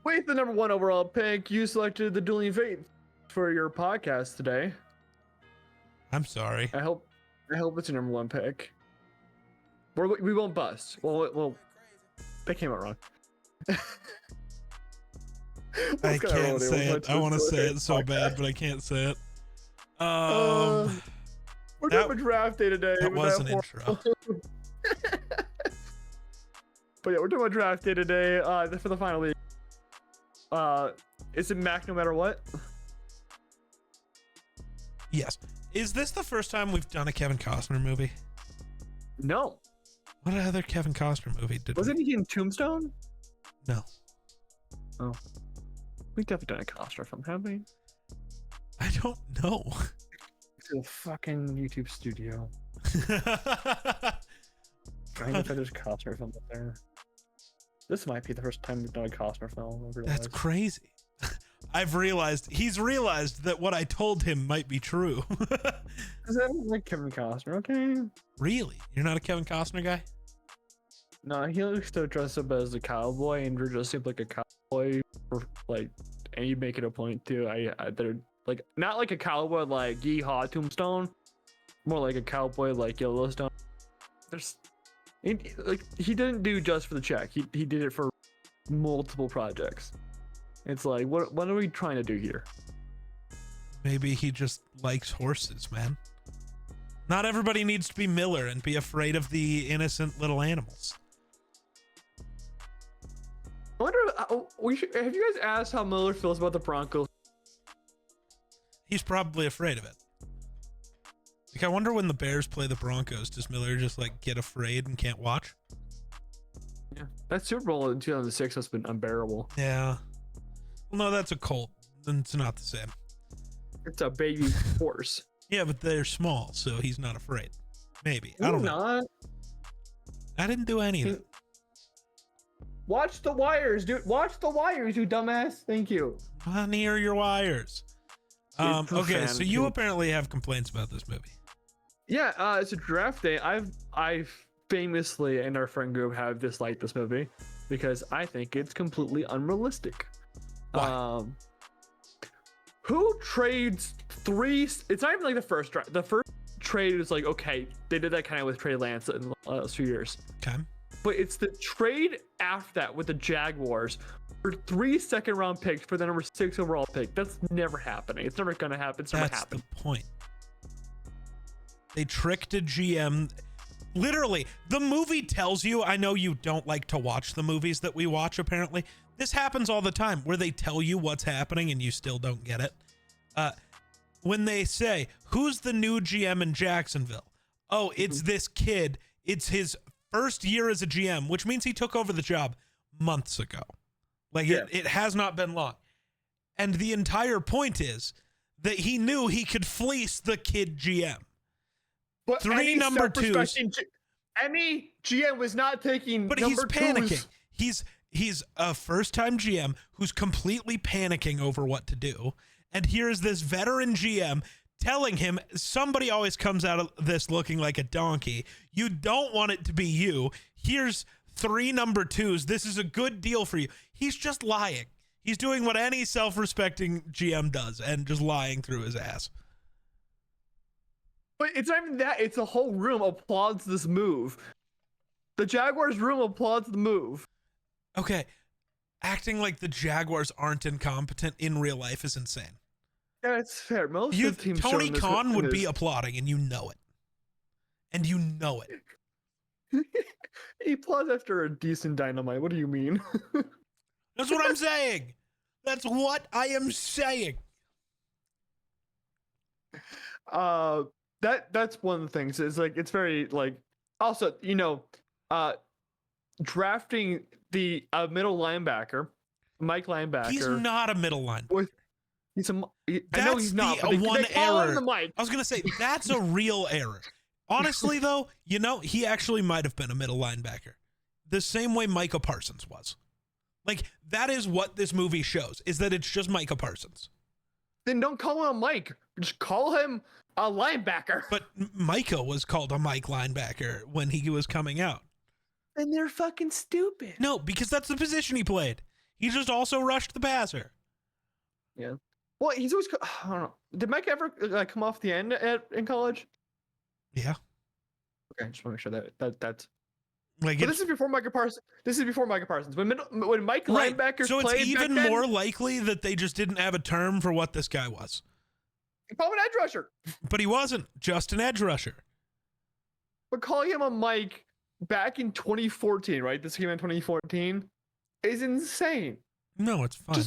With the #1 overall pick, you selected the Dueling Fate for your podcast today. I'm sorry. I hope it's your #1 pick. We won't bust. Well, that came out wrong. I can't say it. I want to say it so bad, but I can't say it. We're doing a draft day today. That was an intro. But yeah, we're doing a draft day today for the final league. Is it Mac no matter what? Yes. Is this the first time we've done a Kevin Costner movie? No. What other Kevin Costner movie did Wasn't he in Tombstone? No. Oh. We've definitely done a Costner film, haven't we? I don't know. It's a fucking YouTube studio. Trying to find there's a Costner film up there. This might be the first time we've done a Costner film. That's crazy. He's realized that what I told him might be true. Is that like Kevin Costner? Okay. Really? You're not a Kevin Costner guy? No, he looks to dress up as a cowboy and dress up like a cowboy, and you make it a point too. They're like not like a cowboy like Yeehaw Tombstone, more like a cowboy like Yellowstone. He didn't do just for the check. He did it for multiple projects. It's like, what are we trying to do here? Maybe he just likes horses, man. Not everybody needs to be Miller and be afraid of the innocent little animals. I wonder, have you guys asked how Miller feels about the Broncos? He's probably afraid of it. Like, I wonder when the Bears play the Broncos, does Miller just like get afraid and can't watch? Yeah, that Super Bowl in 2006 has been unbearable. Yeah. Well, no, that's a Colt. It's not the same. It's a baby horse. Yeah, but they're small, so he's not afraid. Maybe. I don't know. I didn't do anything. Watch the wires, dude. Watch the wires, you dumbass. Thank you. Not near your wires. Okay, so you apparently have complaints about this movie. Yeah, it's a draft day. I've famously in our friend group have disliked this movie because I think it's completely unrealistic. Why? Who trades three? It's not even like the first draft. The first trade is like, okay, they did that kind of with Trey Lance in the last few years. Okay. But it's the trade after that with the Jaguars for 3 second-round picks for the #6 overall pick. That's never happening. It's never gonna happen. It's never happened. That's the point. They tricked a GM. Literally, the movie tells you. I know you don't like to watch the movies that we watch. Apparently, this happens all the time where they tell you what's happening and you still don't get it. When they say, "Who's the new GM in Jacksonville?" Oh, it's this kid. It's his first year as a GM, which means he took over the job months ago. Like, yeah. It has not been long. And the entire point is that he knew he could fleece the kid GM. But 3 number 2s. Any GM was not taking. But he's panicking. He's a first-time GM who's completely panicking over what to do. And here's this veteran GM telling him, somebody always comes out of this looking like a donkey. You don't want it to be you. Here's 3 number 2s. This is a good deal for you. He's just lying. He's doing what any self-respecting GM does and just lying through his ass. But it's not even that. It's the whole room applauds this move. The Jaguars room applauds the move. Okay. Acting like the Jaguars aren't incompetent in real life is insane. Yeah, it's fair. Most of the teams Tony Khan would be applauding, and you know it. And you know it. He applauds after a decent Dynamite. What do you mean? That's what I'm saying. That's what I am saying. That's one of the things. It's like, it's very like, also, drafting the middle linebacker, Mike linebacker. He's not a middle linebacker. I know he's not. That's one error. I was going to say, that's a real error. Honestly, though, he actually might have been a middle linebacker. The same way Micah Parsons was. Like, that is what this movie shows, is that it's just Micah Parsons. Then don't call him Mike. Just call him a linebacker. But Micah was called a Mike linebacker when he was coming out. And they're fucking stupid. No, because that's the position he played. He just also rushed the passer. Yeah. Well, he's always. I don't know. Did Mike ever come off the end in college? Yeah. Okay, just want to make sure that's. Like But this is before Micah Parsons. This is before Micah Parsons. When Mike right. linebackers so it's played even back then, more likely that they just didn't have a term for what this guy was. Call him an edge rusher. But he wasn't just an edge rusher. But calling him a Mike back in 2014, right? This came in 2014, is insane. No, it's fine.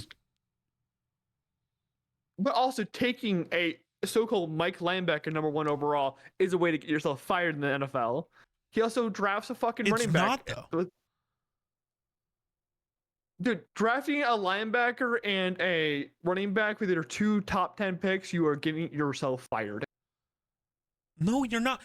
But also taking a so-called Mike linebacker number 1 overall is a way to get yourself fired in the NFL. He also drafts a fucking running back. It's not, though. Dude, drafting a linebacker and a running back with your 2 top 10 picks, you are getting yourself fired. No, you're not.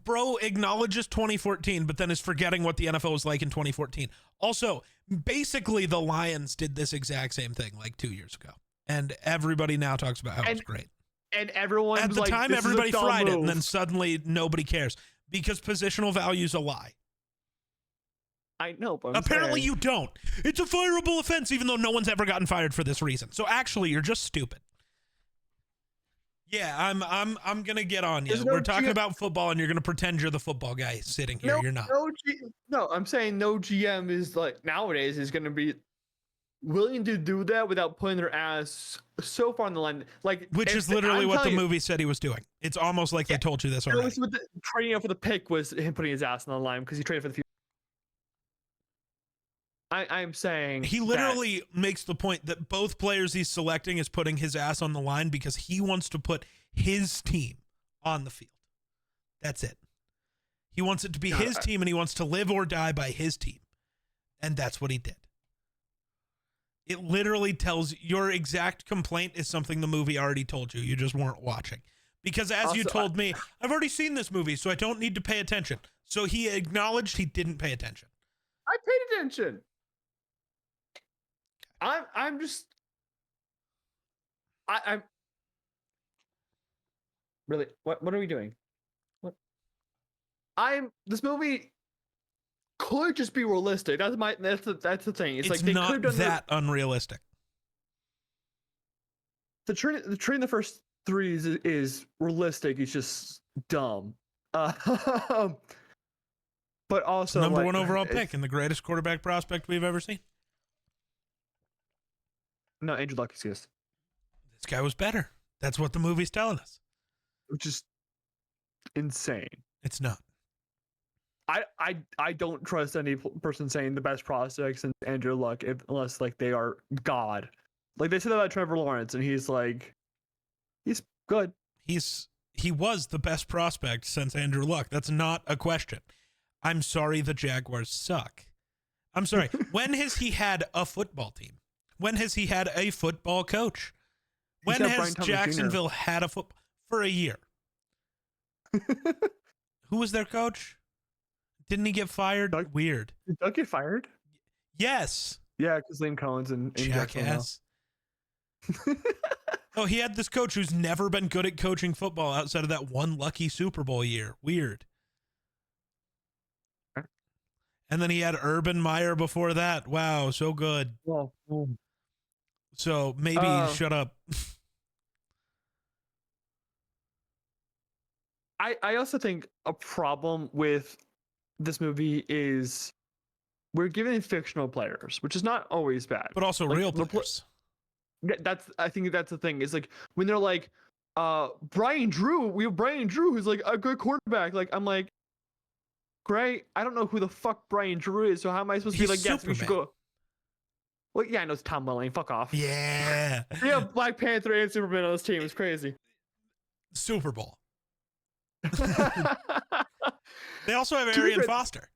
Bro acknowledges 2014, but then is forgetting what the NFL was like in 2014. Also, basically, the Lions did this exact same thing like 2 years ago. And everybody now talks about how it's great. And everyone at was the like, time, this everybody is a dumb fried it, move. and then suddenly nobody cares because positional value is a lie. I know, but apparently you don't. It's a fireable offense, even though no one's ever gotten fired for this reason. So actually, you're just stupid. Yeah, I'm gonna get on you. We're talking about football, and you're gonna pretend you're the football guy sitting here. You're not. No, I'm saying no GM is like nowadays is gonna be willing to do that without putting their ass so far on the line, like which is literally what the movie said he was doing. It's almost like they told you this already. With the trading up for the pick was him putting his ass on the line because he traded for the future. I'm saying he literally makes the point that both players he's selecting is putting his ass on the line because he wants to put his team on the field. That's it. He wants it to be his team, and he wants to live or die by his team. And that's what he did. It literally tells your exact complaint is something the movie already told you. You just weren't watching. Because as also, you told me, I've already seen this movie, so I don't need to pay attention. So he acknowledged he didn't pay attention. I paid attention. I'm really what are we doing? This movie could just be realistic. That's the thing. It's like they not could have done that unrealistic. The train the first 3 is realistic. It's just dumb. But also number 1 overall pick and the greatest quarterback prospect we've ever seen. No, Andrew Luck exists. This guy was better. That's what the movie's telling us. Which is insane. It's not. I don't trust any person saying the best prospects and Andrew Luck unless like they are God. Like they said about Trevor Lawrence, and he's good. He was the best prospect since Andrew Luck. That's not a question. I'm sorry the Jaguars suck. I'm sorry. When has he had a football team? When has he had a football coach? When has Jacksonville had a football for a year? Who was their coach? Didn't he get fired? Weird. Did Doug get fired? Yes. Yeah, because Liam Cohen's in Jackass. Oh, he had this coach who's never been good at coaching football outside of that one lucky Super Bowl year. Weird. And then he had Urban Meyer before that. Wow, so good. Well, so maybe shut up. I also think a problem with this movie is we're giving fictional players, which is not always bad. But also like, real players. I think that's the thing. Is like when they're like, Brian Drew, we have Brian Drew who's like a good quarterback. Like I'm like, great. I don't know who the fuck Brian Drew is, so how am I supposed to be like, yes, we should go. Well, yeah, I know it's Tom Welling. Fuck off. Yeah. We have Black Panther and Superman on this team. It's crazy. Super Bowl. They also have Arian Foster.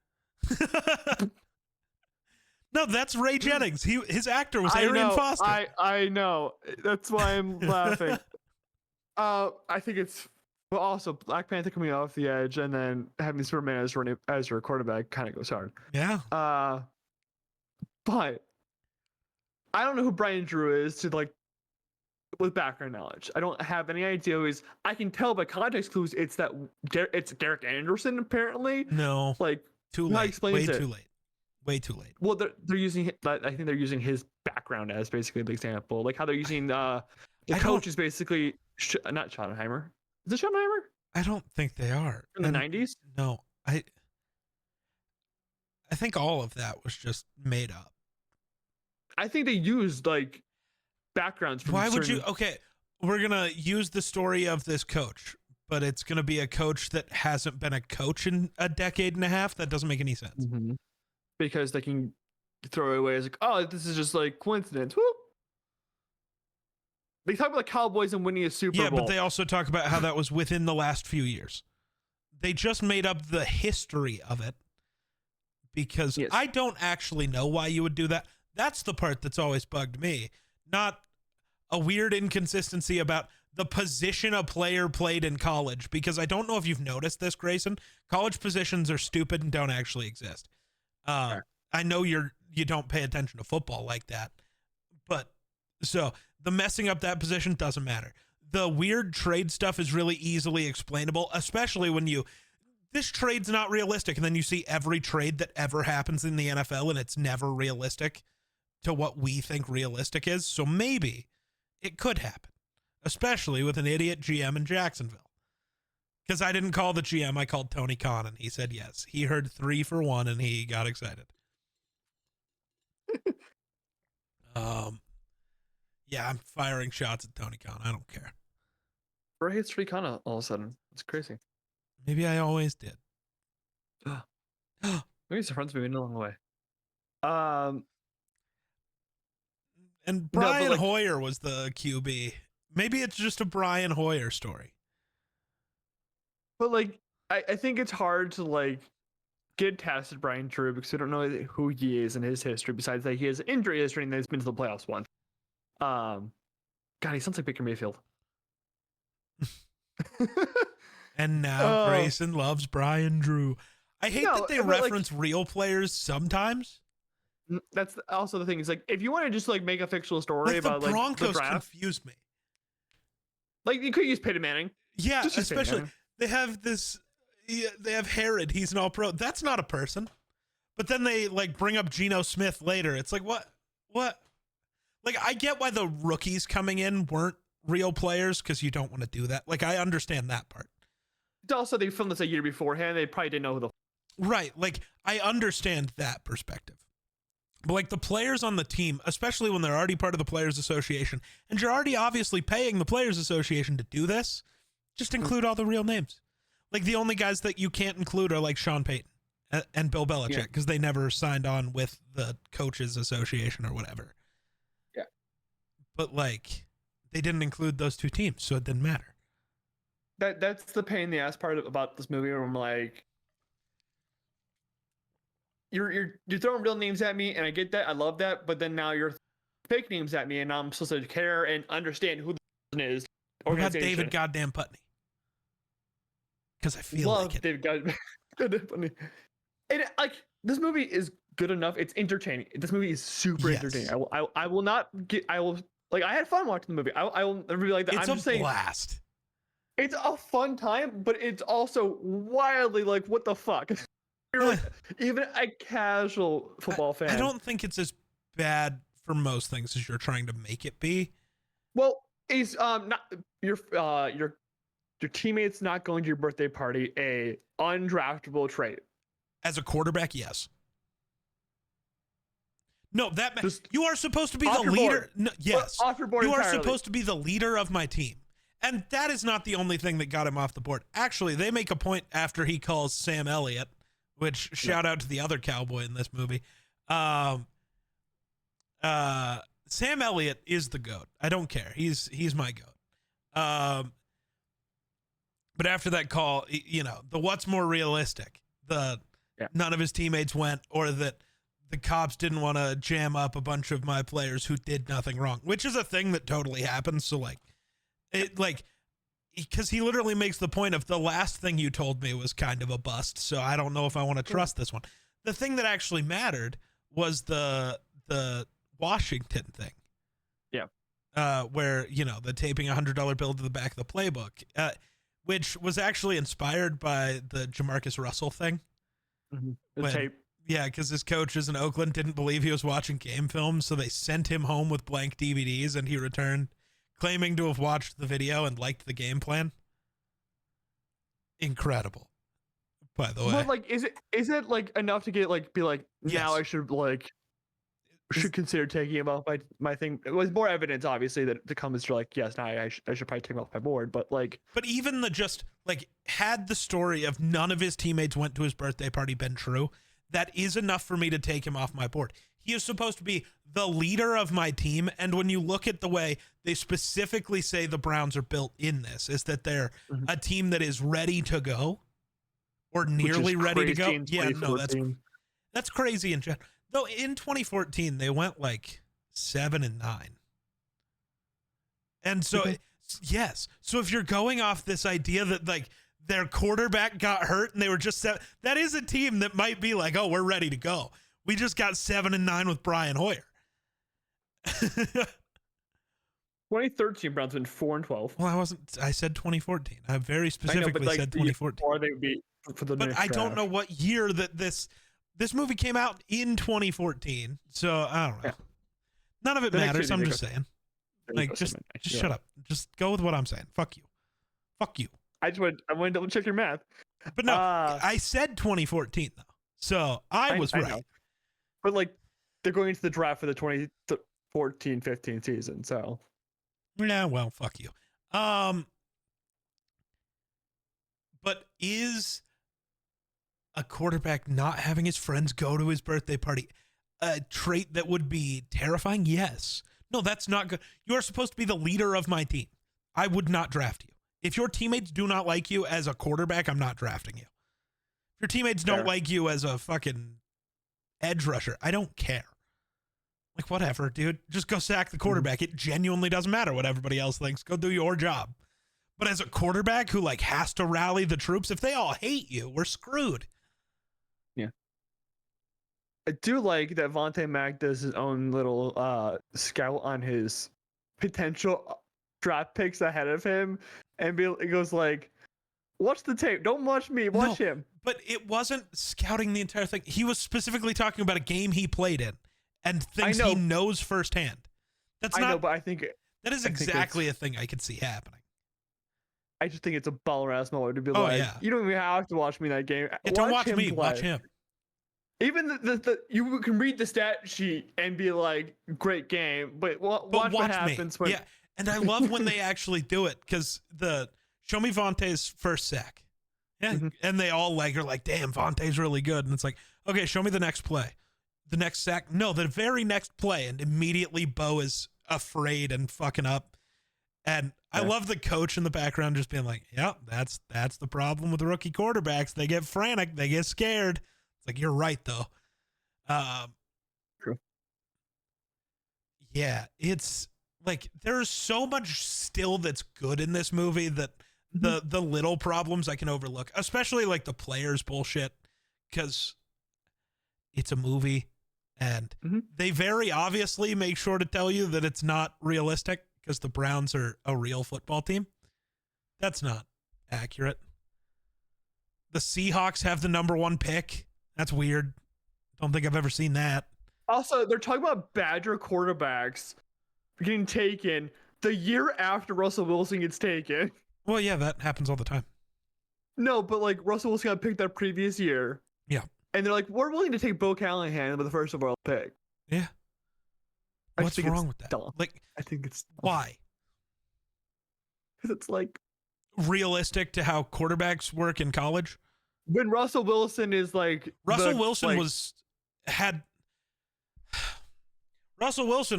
No, that's Ray Jennings. His actor was Arian Foster. I know. That's why I'm laughing. I think it's also Black Panther coming off the edge and then having Superman as your quarterback kind of goes hard. Yeah. But I don't know who Brian Drew is with background knowledge. I don't have any idea who he is. I can tell by context clues it's Derek Anderson apparently. No. Like too late. Way too late. Way too late. Well, they're using. I think they're using his background as basically the example, like how they're using the coach is basically not Schottenheimer. Is it Schottenheimer I don't think they are. in the '90s? No, I think all of that was just made up. I think they used like backgrounds. From Why would you? Okay, we're gonna use the story of this coach, but it's gonna be a coach that hasn't been a coach in a decade and a half. That doesn't make any sense. Mm-hmm. Because they can throw it away as like, oh, this is just like coincidence. Whoop. They talk about the Cowboys and winning a Super Bowl. Yeah, but they also talk about how that was within the last few years. They just made up the history of it because I don't actually know why you would do that. That's the part that's always bugged me. Not a weird inconsistency about the position a player played in college, because I don't know if you've noticed this, Grayson. College positions are stupid and don't actually exist. I know you don't pay attention to football like that, but so the messing up that position doesn't matter. The weird trade stuff is really easily explainable, especially when this trade's not realistic, and then you see every trade that ever happens in the NFL and it's never realistic to what we think realistic is. So maybe it could happen, especially with an idiot GM in Jacksonville. Because I didn't call the GM, I called Tony Khan, and he said yes. He heard 3 for 1, and he got excited. Yeah, I'm firing shots at Tony Khan. I don't care. Bro hates Tony Khan all of a sudden. It's crazy. Maybe I always did. Maybe it's friends maybe along the way. And Brian Hoyer was the QB. Maybe it's just a Brian Hoyer story. But like, I think it's hard to like get tested Brian Drew because we don't know who he is in his history. Besides that, he has injury history and he's been to the playoffs once. God, he sounds like Baker Mayfield. And now Grayson loves Brian Drew. I hate that they reference real players sometimes. That's also the thing. Is like if you want to just like make a fictional story about the Broncos the draft, confused me. Like you could use Peyton Manning. Yeah, especially they have this. They have Herod. He's an all-pro. That's not a person. But then they like bring up Geno Smith later. It's like what? Like I get why the rookies coming in weren't real players because you don't want to do that. Like I understand that part. Also, they filmed this a year beforehand. They probably didn't know who the right. Like I understand that perspective. But like the players on the team, especially when they're already part of the Players Association, and you're already obviously paying the Players Association to do this, just include all the real names. Like the only guys that you can't include are like Sean Payton and Bill Belichick because they never signed on with the Coaches Association or whatever. Yeah. But like they didn't include those two teams, so it didn't matter. That's the pain in the ass part about this movie where I'm like, you're throwing real names at me, and I get that, I love that, but then now you're fake names at me, and I'm supposed to care and understand who the person is. What about David Goddamn Putney? Because I feel like it. David Goddamn Putney. And like this movie is good enough. It's entertaining. This movie is super entertaining. I will not get. I will like. I had fun watching the movie. I will never be like that. It's I'm just saying. Blast. It's a fun time, but it's also wildly like, what the fuck? Like, even a casual football fan. I don't think it's as bad for most things as you're trying to make it be. Well, is not your teammates not going to your birthday party a undraftable trade? As a quarterback, yes. No, you are supposed to be the leader. No, yes, off your board you entirely. Are supposed to be the leader of my team. And that is not the only thing that got him off the board. Actually, they make a point after he calls Sam Elliott, which shout out to the other cowboy in this movie. Sam Elliott is the GOAT. I don't care. He's my GOAT. But after that call, you know, the what's more realistic, none of his teammates went, or that the cops didn't want to jam up a bunch of my players who did nothing wrong, which is a thing that totally happens. So because he literally makes the point of the last thing you told me was kind of a bust. So I don't know if I want to trust this one. The thing that actually mattered was the Washington thing. Yeah. Where, you know, the taping $100 bill to the back of the playbook, which was actually inspired by the Jamarcus Russell thing. Mm-hmm. The tape. Yeah, because his coaches in Oakland didn't believe he was watching game film, so they sent him home with blank DVDs, and he returned claiming to have watched the video and liked the game plan. Incredible, by the way. But like, is it like enough to get like be like now Yes. I should consider taking him off my thing? It was more evidence, obviously, that to come is like, yes, now I should probably take him off my board. But like, even the just like had the story of none of his teammates went to his birthday party been true, that is enough for me to take him off my board. He is supposed to be the leader of my team. And when you look at the way they specifically say the Browns are built in this, is that they're a team that is ready to go or nearly ready to go. Yeah, no, that's crazy in general. Though in 2014, they went like 7-9. And so, yes. So if you're going off this idea that like their quarterback got hurt and they were just that is a team that might be like, oh, we're ready to go. We just got 7-9 with Brian Hoyer. 2013 Browns been 4-12. Well, I said 2014. I very specifically said 2014. Or they would be for the but I don't know what year that this movie came out in 2014. So I don't know. Yeah. None of it matters. I'm just saying. Like, just shut up. Just go with what I'm saying. Fuck you. Fuck you. I wanted to double check your math. But no, I said 2014 though. So I was right. But like, they're going into the draft for the 2014-15 season. So yeah, well, fuck you. But is a quarterback not having his friends go to his birthday party a trait that would be terrifying? Yes. No, that's not good. You're supposed to be the leader of my team. I would not draft you. If your teammates do not like you as a quarterback, I'm not drafting you. If your teammates don't like you as a fucking edge rusher, I don't care. Like, whatever, dude. Just go sack the quarterback. It genuinely doesn't matter what everybody else thinks. Go do your job. But as a quarterback who like has to rally the troops, if they all hate you, we're screwed. Yeah. I do like that Vontae Mack does his own little scout on his potential draft picks ahead of him, and it goes like, watch the tape. Don't watch me. Watch him. But it wasn't scouting the entire thing. He was specifically talking about a game he played in and things he knows firsthand. I know, but I think that is exactly a thing I could see happening. I just think it's a baller ass moment to be you don't even have to watch me in that game. Yeah, don't watch me. Watch him. Even the you can read the stat sheet and be like, great game, but watch what happens when. Yeah, and I love when they actually do it, because show me Vontae's first sack. Yeah, and they all are like, damn, Vontae's really good. And it's like, okay, show me the next play. The next sack. No, the very next play. And immediately Bo is afraid and fucking up. And I love the coach in the background just being like, yeah, that's the problem with the rookie quarterbacks. They get frantic. They get scared. It's like, you're right, though. True. Yeah, it's like there's so much still that's good in this movie that the little problems I can overlook, especially like the players bullshit, because it's a movie and they very obviously make sure to tell you that it's not realistic because the Browns are a real football team. That's not accurate. The Seahawks have the #1 pick. That's weird. Don't think I've ever seen that. Also, they're talking about Badger quarterbacks getting taken the year after Russell Wilson gets taken. Well, yeah, that happens all the time. No, but like Russell Wilson got picked that previous year. Yeah. And they're like, we're willing to take Bo Callahan with the first overall pick. Yeah. What's wrong with that? Dumb. Like, I think it's dumb. Why? Because it's like realistic to how quarterbacks work in college. When Russell Wilson is like Russell Wilson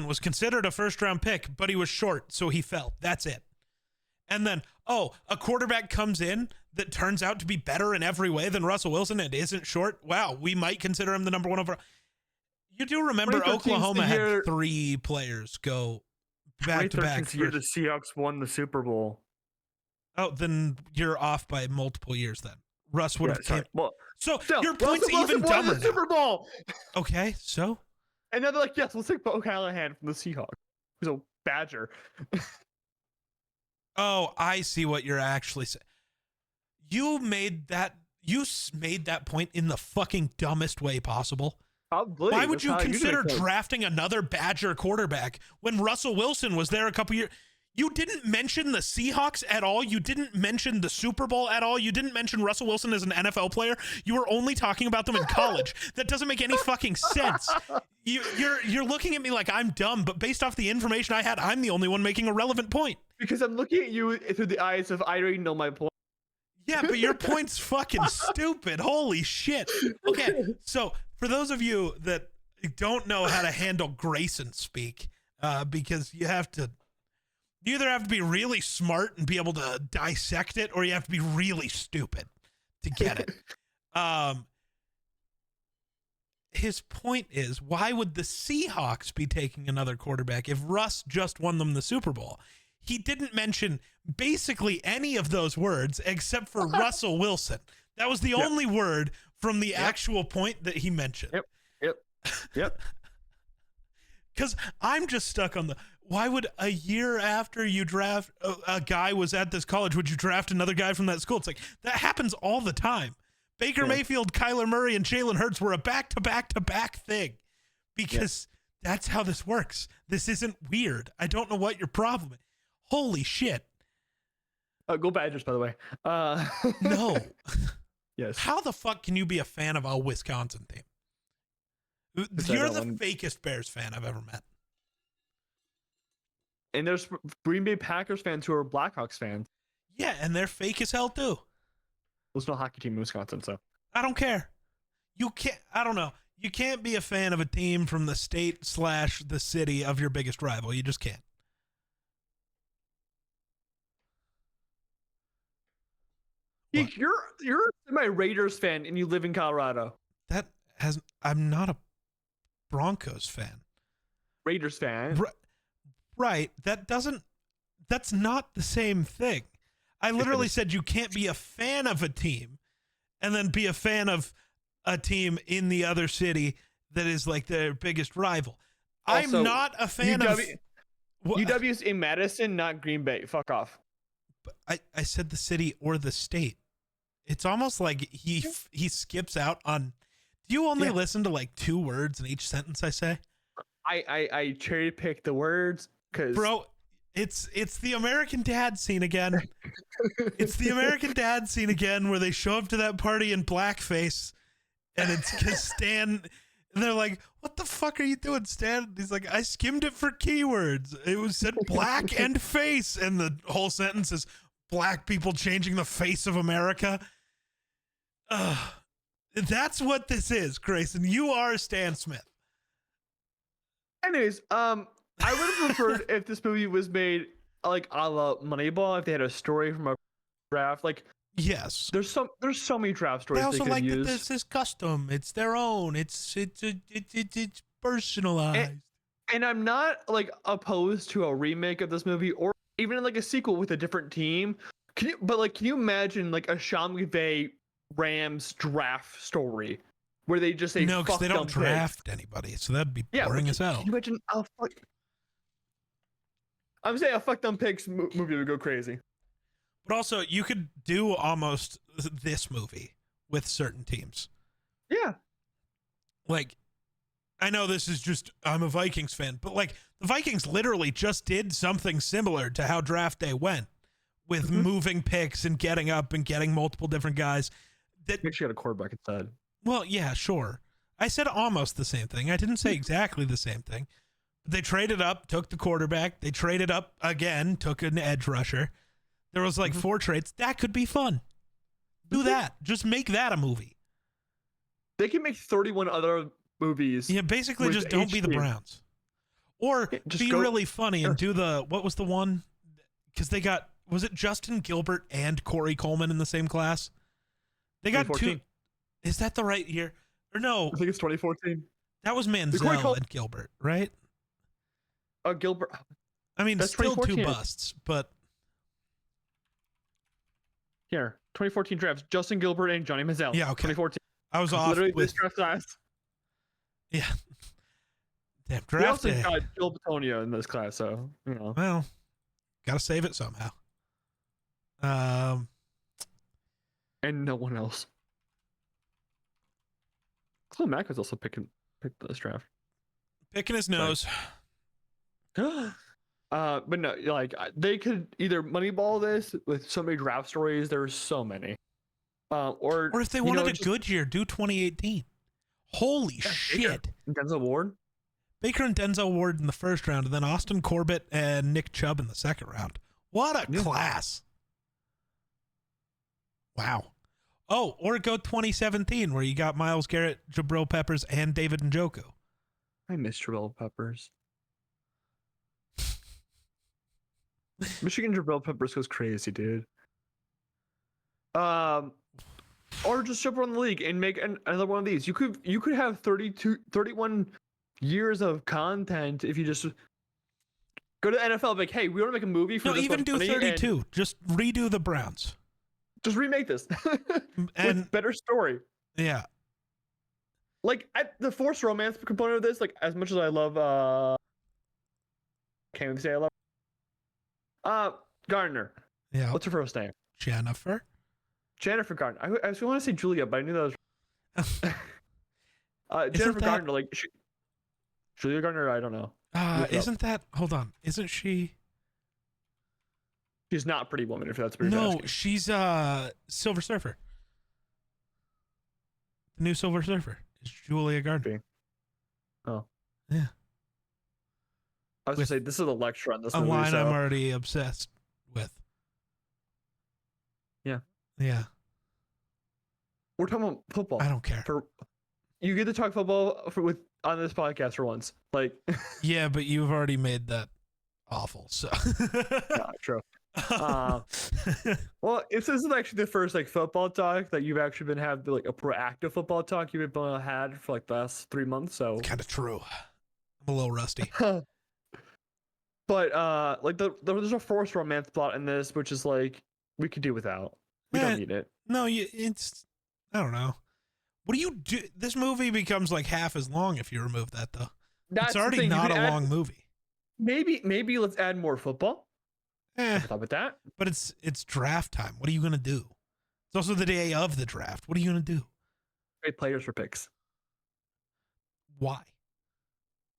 was considered a first-round pick, but he was short, so he fell. That's it. And then, a quarterback comes in that turns out to be better in every way than Russell Wilson and isn't short. Wow, we might consider him the #1 overall. You do remember Oklahoma had 3 players go back-to-back. Year the Seahawks won the Super Bowl. Oh, then you're off by multiple years then. Russ would have came. Well, so your point's even dumber now. Super Bowl. Okay, so? And then they're like, yes, we'll take Bo Callahan from the Seahawks. He's a Badger. Oh, I see what you're actually saying. You made that point in the fucking dumbest way possible. Probably. Why would That's you how I usually consider think. drafting another Badger quarterback when Russell Wilson was there a couple years? You didn't mention the Seahawks at all. You didn't mention the Super Bowl at all. You didn't mention Russell Wilson as an NFL player. You were only talking about them in college. That doesn't make any fucking sense. You're looking at me like I'm dumb, but based off the information I had, I'm the only one making a relevant point. Because I'm looking at you through the eyes of I already know my point. Yeah, but your point's fucking stupid. Holy shit. Okay, so for those of you that don't know how to handle Grayson speak, because you either have to be really smart and be able to dissect it, or you have to be really stupid to get it. His point is, why would the Seahawks be taking another quarterback if Russ just won them the Super Bowl? He didn't mention basically any of those words except for Russell Wilson. That was the only word from the actual point that he mentioned. Yep. Because I'm just stuck on why would a year after you draft a guy was at this college, would you draft another guy from that school? It's like, that happens all the time. Baker Mayfield, Kyler Murray, and Jalen Hurts were a back-to-back-to-back thing because that's how this works. This isn't weird. I don't know what your problem is. Holy shit. Go Badgers, by the way. No. Yes. How the fuck can you be a fan of a Wisconsin team? You're the fakest Bears fan I've ever met. And there's Green Bay Packers fans who are Blackhawks fans. Yeah, and they're fake as hell too. There's no hockey team in Wisconsin, so. I don't care. You can't, I don't know. You can't be a fan of a team from the state / the city of your biggest rival. You just can't. What? You're my Raiders fan and you live in Colorado. I'm not a Broncos fan. Raiders fan. Right. That's not the same thing. I literally said you can't be a fan of a team and then be a fan of a team in the other city that is like their biggest rival. Also, I'm not a fan of UW's in Madison, not Green Bay. Fuck off. I said the city or the state. It's almost like he skips out on. Do you only listen to like 2 words in each sentence I say? I cherry pick the words because bro, it's the American Dad scene again. It's the American Dad scene again where they show up to that party in blackface, and it's because Stan. And they're like, "What the fuck are you doing, Stan?" He's like, "I skimmed it for keywords. It was said black and face," and the whole sentence is black people changing the face of America. That's what this is, Grayson. You are Stan Smith. Anyways, I would have preferred if this movie was made like a la Moneyball, if they had a story from a draft. Like, yes, there's so many draft stories. They also they like use. that this is custom. It's their own. It's personalized. And I'm not like opposed to a remake of this movie or even like a sequel with a different team. Can you imagine like a Sean McVay Rams draft story where they just say no, because they don't draft picks. Anybody, so that'd be boring as hell. Can you imagine I'm saying a fuck them picks movie would go crazy. But also, you could do almost this movie with certain teams. Yeah. Like, I know this is just, I'm a Vikings fan, but like the Vikings literally just did something similar to how draft day went with moving picks and getting up and getting multiple different guys. That actually got a quarterback instead. Well, yeah, sure. I said almost the same thing. I didn't say exactly the same thing. They traded up, took the quarterback. They traded up again, took an edge rusher. There was like 4 trades. That could be fun. Do that. Just make that a movie. They can make 31 other movies. Yeah, basically just don't be the Browns. Or be really funny and do what was the one? Because they got, was it Justin Gilbert and Corey Coleman in the same class? They got 2. Is that the right year? Or no? I think it's 2014. That was Manziel and Gilbert, right? Gilbert. I mean, that's still 2 busts, but. Here, 2014 drafts, Justin Gilbert and Johnny Manziel. Yeah, okay. 2014. I was off literally with this draft class. Yeah. Damn, We draft also day. got Joel Bitonio in this class, so, you know. Well, gotta save it somehow. And no one else. Khalil Mack was also picked this draft. Picking his nose. But no, like they could either moneyball this with so many draft stories. There's so many. Or if they wanted a good year, do 2018. Holy shit. Denzel Ward. Baker and Denzel Ward in the first round, and then Austin Corbett and Nick Chubb in the second round. What a class. Wow. Oh, or go 2017, where you got Myles Garrett, Jabril Peppers, and David Njoku. I miss Jabril Peppers. Michigan Jabril Peppers goes crazy, dude. Or just jump around the league and make another one of these. You could have 31 years of content if you just go to the NFL. Like, hey, we want to make a movie for. No, even do 32. Just redo the Browns. Just remake this and with better story. Yeah. Like the forced romance component of this, like as much as I love, can't even say I love. Gardner. Yeah. What's her first name? Jennifer Gardner. I want to say Julia, but I knew that was. Jennifer Gardner, like Julia Gardner. I don't know. Isn't that? Hold on. Isn't she? She's not Pretty Woman. If that's what you're No, asking. she's Silver Surfer. The new Silver Surfer is Julia Gardner. Oh. Yeah. I was gonna say this is a lecture on this a movie. line so. I'm already obsessed with. Yeah. Yeah. We're talking about football. I don't care. You get to talk football on this podcast for once. Like. Yeah, but you've already made that awful. So. Yeah, true. Well, if this is actually the first like football talk that you've actually been having like a proactive football talk you've been had for like the last 3 months, so kind of true. I'm a little rusty. But like there's a forced romance plot in this, which is like we could do without. We don't need it. No, it's I don't know. What do you do? This movie becomes like half as long if you remove that, though. It's already not a long movie. Maybe let's add more football. I thought about that. But it's draft time. What are you gonna do? It's also the day of the draft. What are you gonna do? Trade players for picks. Why?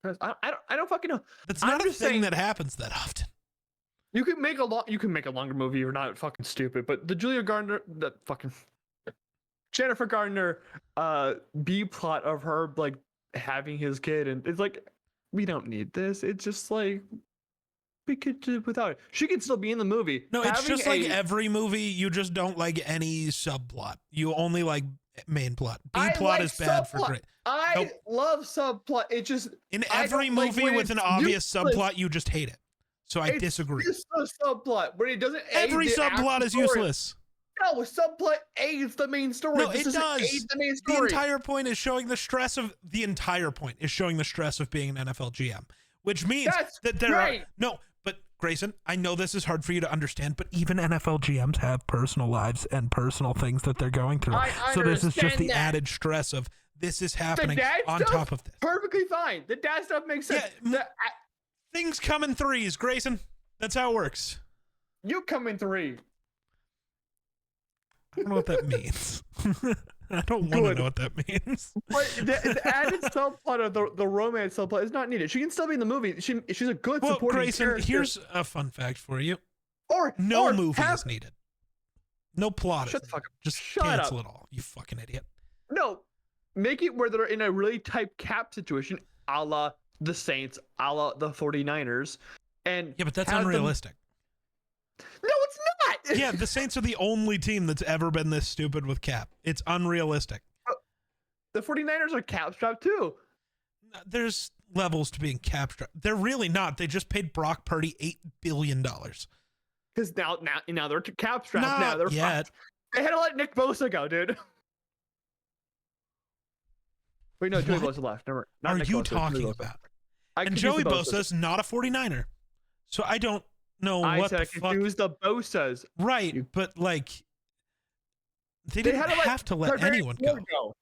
Because I don't fucking know. That's not a thing that happens that often. You can make a longer movie. You're not fucking stupid. But the Julia Gardner, that fucking Jennifer Gardner, B plot of her like having his kid, and it's like we don't need this. It's just like. We could do without it. She could still be in the movie. No, it's just like every movie. You just don't like any subplot. You only like main plot. B plot is bad for great. I love subplot. It just in every movie with an obvious subplot, you just hate it. So I disagree. It's useless subplot, but it doesn't. Every subplot is useless. No, subplot aids the main story. No, it does. Aid the main story. The entire point is showing the stress of being an NFL GM, which means that there are no. But Grayson, I know this is hard for you to understand, but even NFL GMs have personal lives and personal things that they're going through. So this is just the added stress of this is happening on top of this. Perfectly fine. The dad stuff makes sense. Yeah, things come in threes, Grayson. That's how it works. You come in three. I don't know what that means. I don't want to know what that means. But the added subplot of the romance subplot is not needed. She can still be in the movie. She's a good supporting Grayson, character. Here's a fun fact for you. No movie is needed. No plot. Shut the fuck up. Just Shut cancel up. it all. You fucking idiot. No, make it where they're in a really tight cap situation, a la the Saints, a la the 49ers, and yeah, but that's unrealistic. No, it's not. Yeah, the Saints are the only team that's ever been this stupid with cap. It's unrealistic. The 49ers are cap strapped too. There's levels to being cap strapped. They're really not. They just paid Brock Purdy $8 billion. Because now they're cap strapped. Not now they're yet. fucked. They had to let Nick Bosa go, dude. Wait, no, Joey Bosa left. Never. Not are Nick you Bosa, talking about? And Joey Bosa's not a 49er. So I don't know what the fuck. I confused the Bosas. Right, but like they didn't have to let anyone go.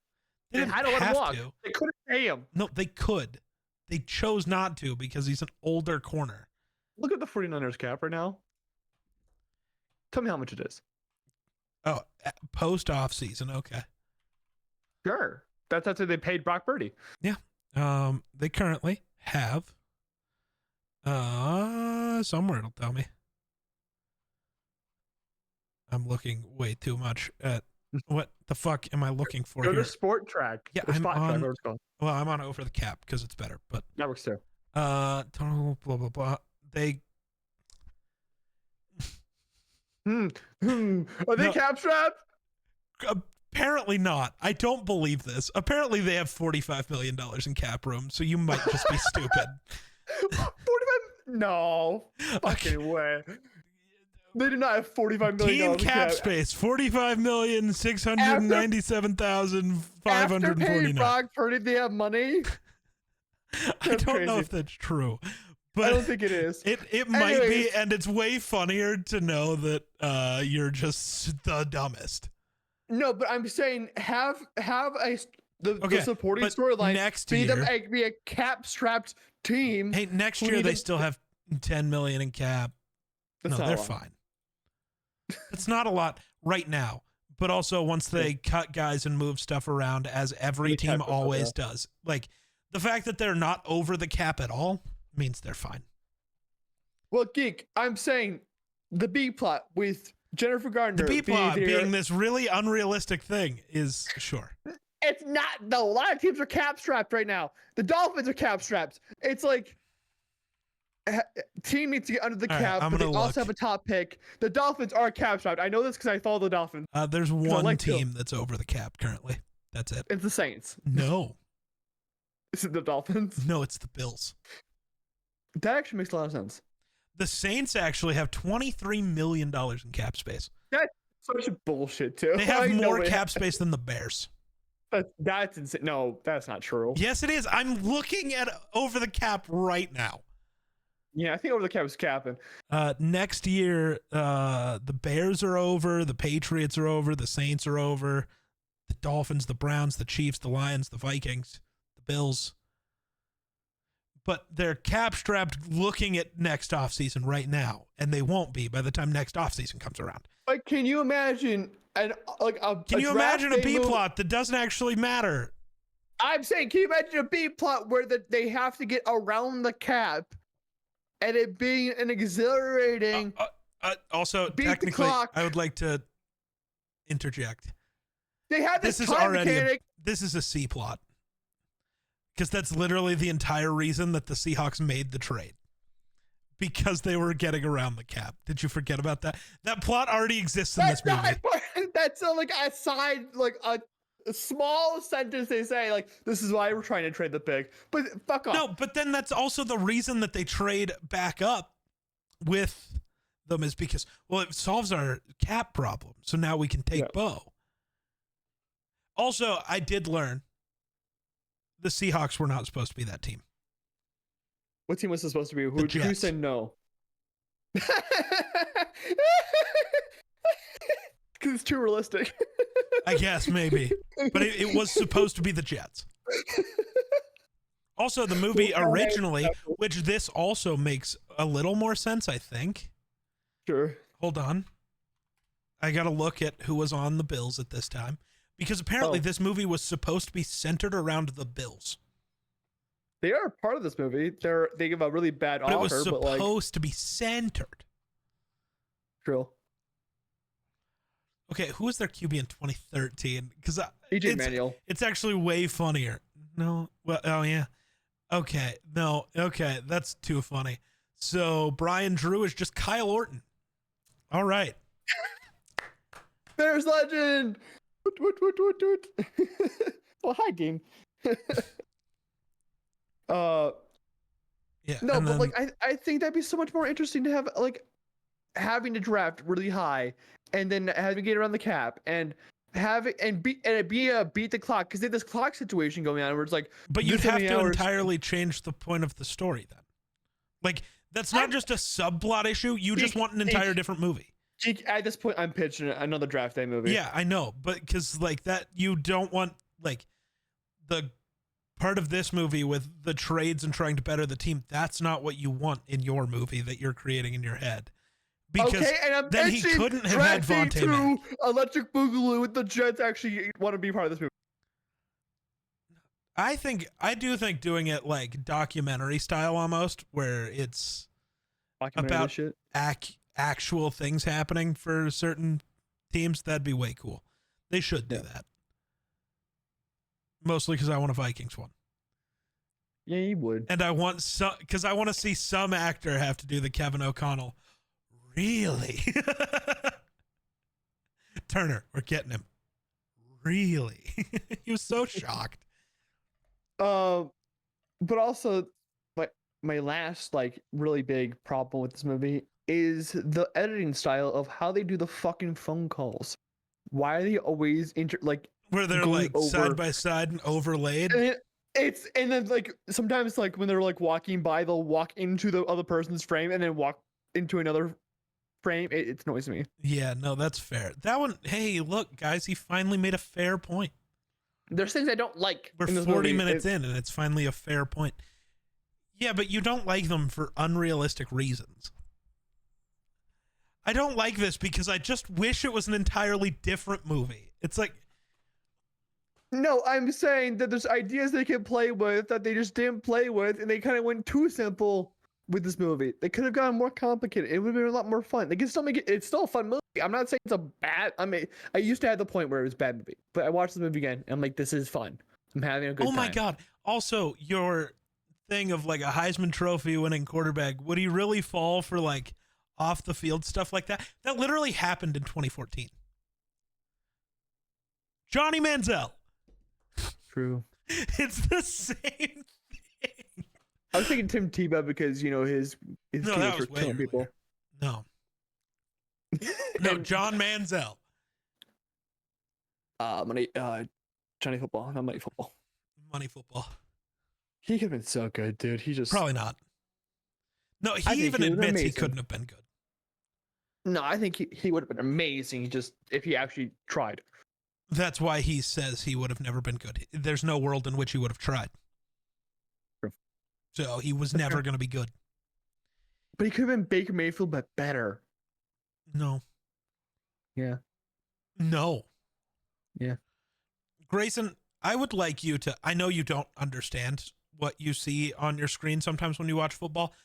They had to let him walk. They couldn't pay him. No, they could. They chose not to because he's an older corner. Look at the 49ers cap right now. Tell me how much it is. Oh, post off season. Okay. Sure. That's how they paid Brock Purdy. Yeah. They currently have somewhere it'll tell me. I'm looking way too much at what the fuck am I looking for Go here? to Sport Track. Yeah, Or I'm Spot on. Track, whatever it's called. Well, I'm on Over the Cap because it's better, but That works too. total blah blah blah. They Are they No. cap strapped? apparently not. I don't believe this. Apparently they have $45 million in cap room, so you might just be stupid. 45? No. Fucking way. They do not have $45 million. Team cap space, $45,697,549. After paying Brock Purdy, they have money. I don't know crazy. if that's true, I but don't think it is. it might be, Anyways. and it's way funnier to know that you're just the dumbest. No, but I'm saying have the Okay, supporting but storyline next be year- them be a cap strapped team. Hey, next Who year they even- still have 10 million in cap. That's No, not a they're lot. fine. It's not a lot right now, but also once they cut guys and move stuff around, as every They team cap it, always yeah. does. Like the fact that they're not over the cap at all means they're fine. Well, Geek, I'm saying the B plot with Jennifer Gardner. The B plot their- being this really unrealistic thing is sure. It's not though. A lot of teams are cap strapped right now. The Dolphins are cap strapped. It's like team needs to get under the All right, cap, I'm but they gonna also look. have a top pick. The Dolphins are cap strapped. I know this because I follow the Dolphins. There's I one like to. team that's over the cap currently. That's it. It's the Saints. No, Is it the Dolphins? no, it's the Bills. That actually makes a lot of sense. The Saints actually have $23 million in cap space. Such bullshit too. They have I know more it. cap space than the Bears. That's insane. No, that's not true. Yes, it is. I'm looking at over the cap right now. Yeah, I think over the cap is capping. Next year, the Bears are over, the Patriots are over, the Saints are over, the Dolphins, the Browns, the Chiefs, the Lions, the Vikings, the Bills. But they're cap strapped looking at next offseason right now, and they won't be by the time next offseason comes around. Like, can you imagine Can you imagine a B plot that doesn't actually matter? I'm saying, can you imagine a B plot where they have to get around the cap, and it being an exhilarating? Also, Beat the technically, clock. I would like to interject. They have this This is time already mechanic. this is a C plot. Because that's literally the entire reason that the Seahawks made the trade. Because they were getting around the cap. Did you forget about that? That plot already exists in this That's movie. not. That's like a side, like a small sentence they say, like, this is why we're trying to trade the pick. But fuck off. No, but then that's also the reason that they trade back up with them is because, well, it solves our cap problem. So now we can take Yeah. Bo. Also, I did learn the Seahawks were not supposed to be that team. What team was it supposed to be? Who Jets. said no? Because it's too realistic. I guess maybe, but it was supposed to be the Jets. Also, the movie originally, which this also makes a little more sense, I think. Sure. Hold on. I got to look at who was on the Bills at this time because apparently Oh. this movie was supposed to be centered around the Bills. They are part of this movie. They give a really bad But it offer, was but like, supposed to be centered. true. Okay, who was their QB in 2013? Because AJ Manuel. it's actually way funnier. No, well, oh yeah. Okay, no, okay, that's too funny. So Brian Drew is just Kyle Orton. All right. Bears legend. Woot. Well, hi, game. Yeah. No, and but then- like I think that'd be so much more interesting to have like having to draft really high and then having to get around the cap and have it and beat the clock because they have this clock situation going on where it's like but you'd this have many to hours- entirely change the point of the story then. Like that's not just a subplot issue. You just want an entire different movie. At this point I'm pitching another draft day movie. Yeah, I know, but because like that, you don't want like the part of this movie with the trades and trying to better the team. That's not what you want in your movie that you're creating in your head. Because Okay, and I'm then he pitching couldn't have had draft day 2 Vontae Mack. Electric Boogaloo with the Jets actually want to be part of this movie. I do think doing it like documentary style almost, where it's Documentary about this shit. actual things happening for certain teams, that'd be way cool. They should do that. Mostly because I want a Vikings one. Yeah, you would. And I want because I want to see some actor have to do the Kevin O'Connell. Really? Turner, we're getting him. Really? He was so shocked. But also, my last like really big problem with this movie is the editing style of how they do the fucking phone calls. Why are they always Where they're going like over side by side and overlaid? And then like sometimes like when they're like walking by, they'll walk into the other person's frame and then walk into another frame. It annoys me. Yeah, no, that's fair. That one, hey, look, guys, he finally made a fair point. There's things I don't like. We're 40 minutes in and it's finally a fair point. Yeah, but you don't like them for unrealistic reasons. I don't like this because I just wish it was an entirely different movie. It's like, no, I'm saying that there's ideas they can play with that they just didn't play with, and they kind of went too simple with this movie. They could have gotten more complicated. It would have been a lot more fun. They can still make it. It's still a fun movie. I'm not saying it's a bad. I mean, I used to have the point where it was a bad movie, but I watched the movie again, and I'm like, this is fun. I'm having a good time. oh my God. Also, your thing of like a Heisman Trophy winning quarterback, would he really fall for like off the field stuff like that? That literally happened in 2014. Johnny Manziel. True. It's the same thing. I was thinking Tim Tebow because his No, that was way killing people. earlier. No, John Manziel. Johnny Football, not Money Football. Money Football. He could have been so good, dude. He just Probably not. No, I he think even he was admits he amazing. couldn't have been good. No, I think he would have been amazing. If he actually tried. That's why he says he would have never been good. There's no world in which he would have tried. True. So he was never going to be good. But he could have been Baker Mayfield, but better. No. Yeah. No. Yeah. Grayson, I would like you to, I know you don't understand what you see on your screen sometimes when you watch football,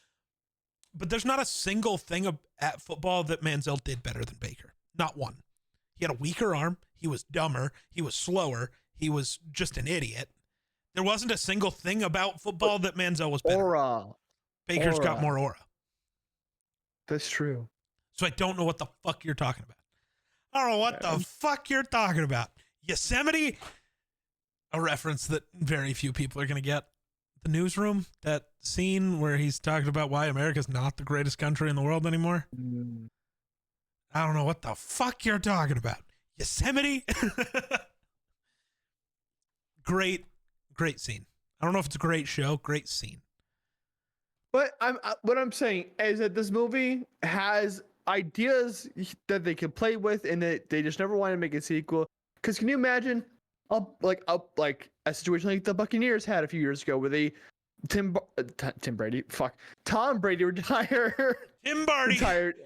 but there's not a single thing at football that Manziel did better than Baker. Not one. He had a weaker arm. He was dumber. He was slower. He was just an idiot. There wasn't a single thing about football that Manziel was better. Aura. Baker's got more aura. That's true. So I don't know what the fuck you're talking about. I don't know what the fuck you're talking about. Yosemite? A reference that very few people are going to get. The Newsroom, that scene where he's talking about why America's not the greatest country in the world anymore. I don't know what the fuck you're talking about. Yosemite? Great scene. I don't know if it's a great show. Great scene. But what I'm saying is that this movie has ideas that they can play with, and that they just never want to make a sequel. Because can you imagine a situation like the Buccaneers had a few years ago, where Tom Brady retired. Tim Barty. Retired.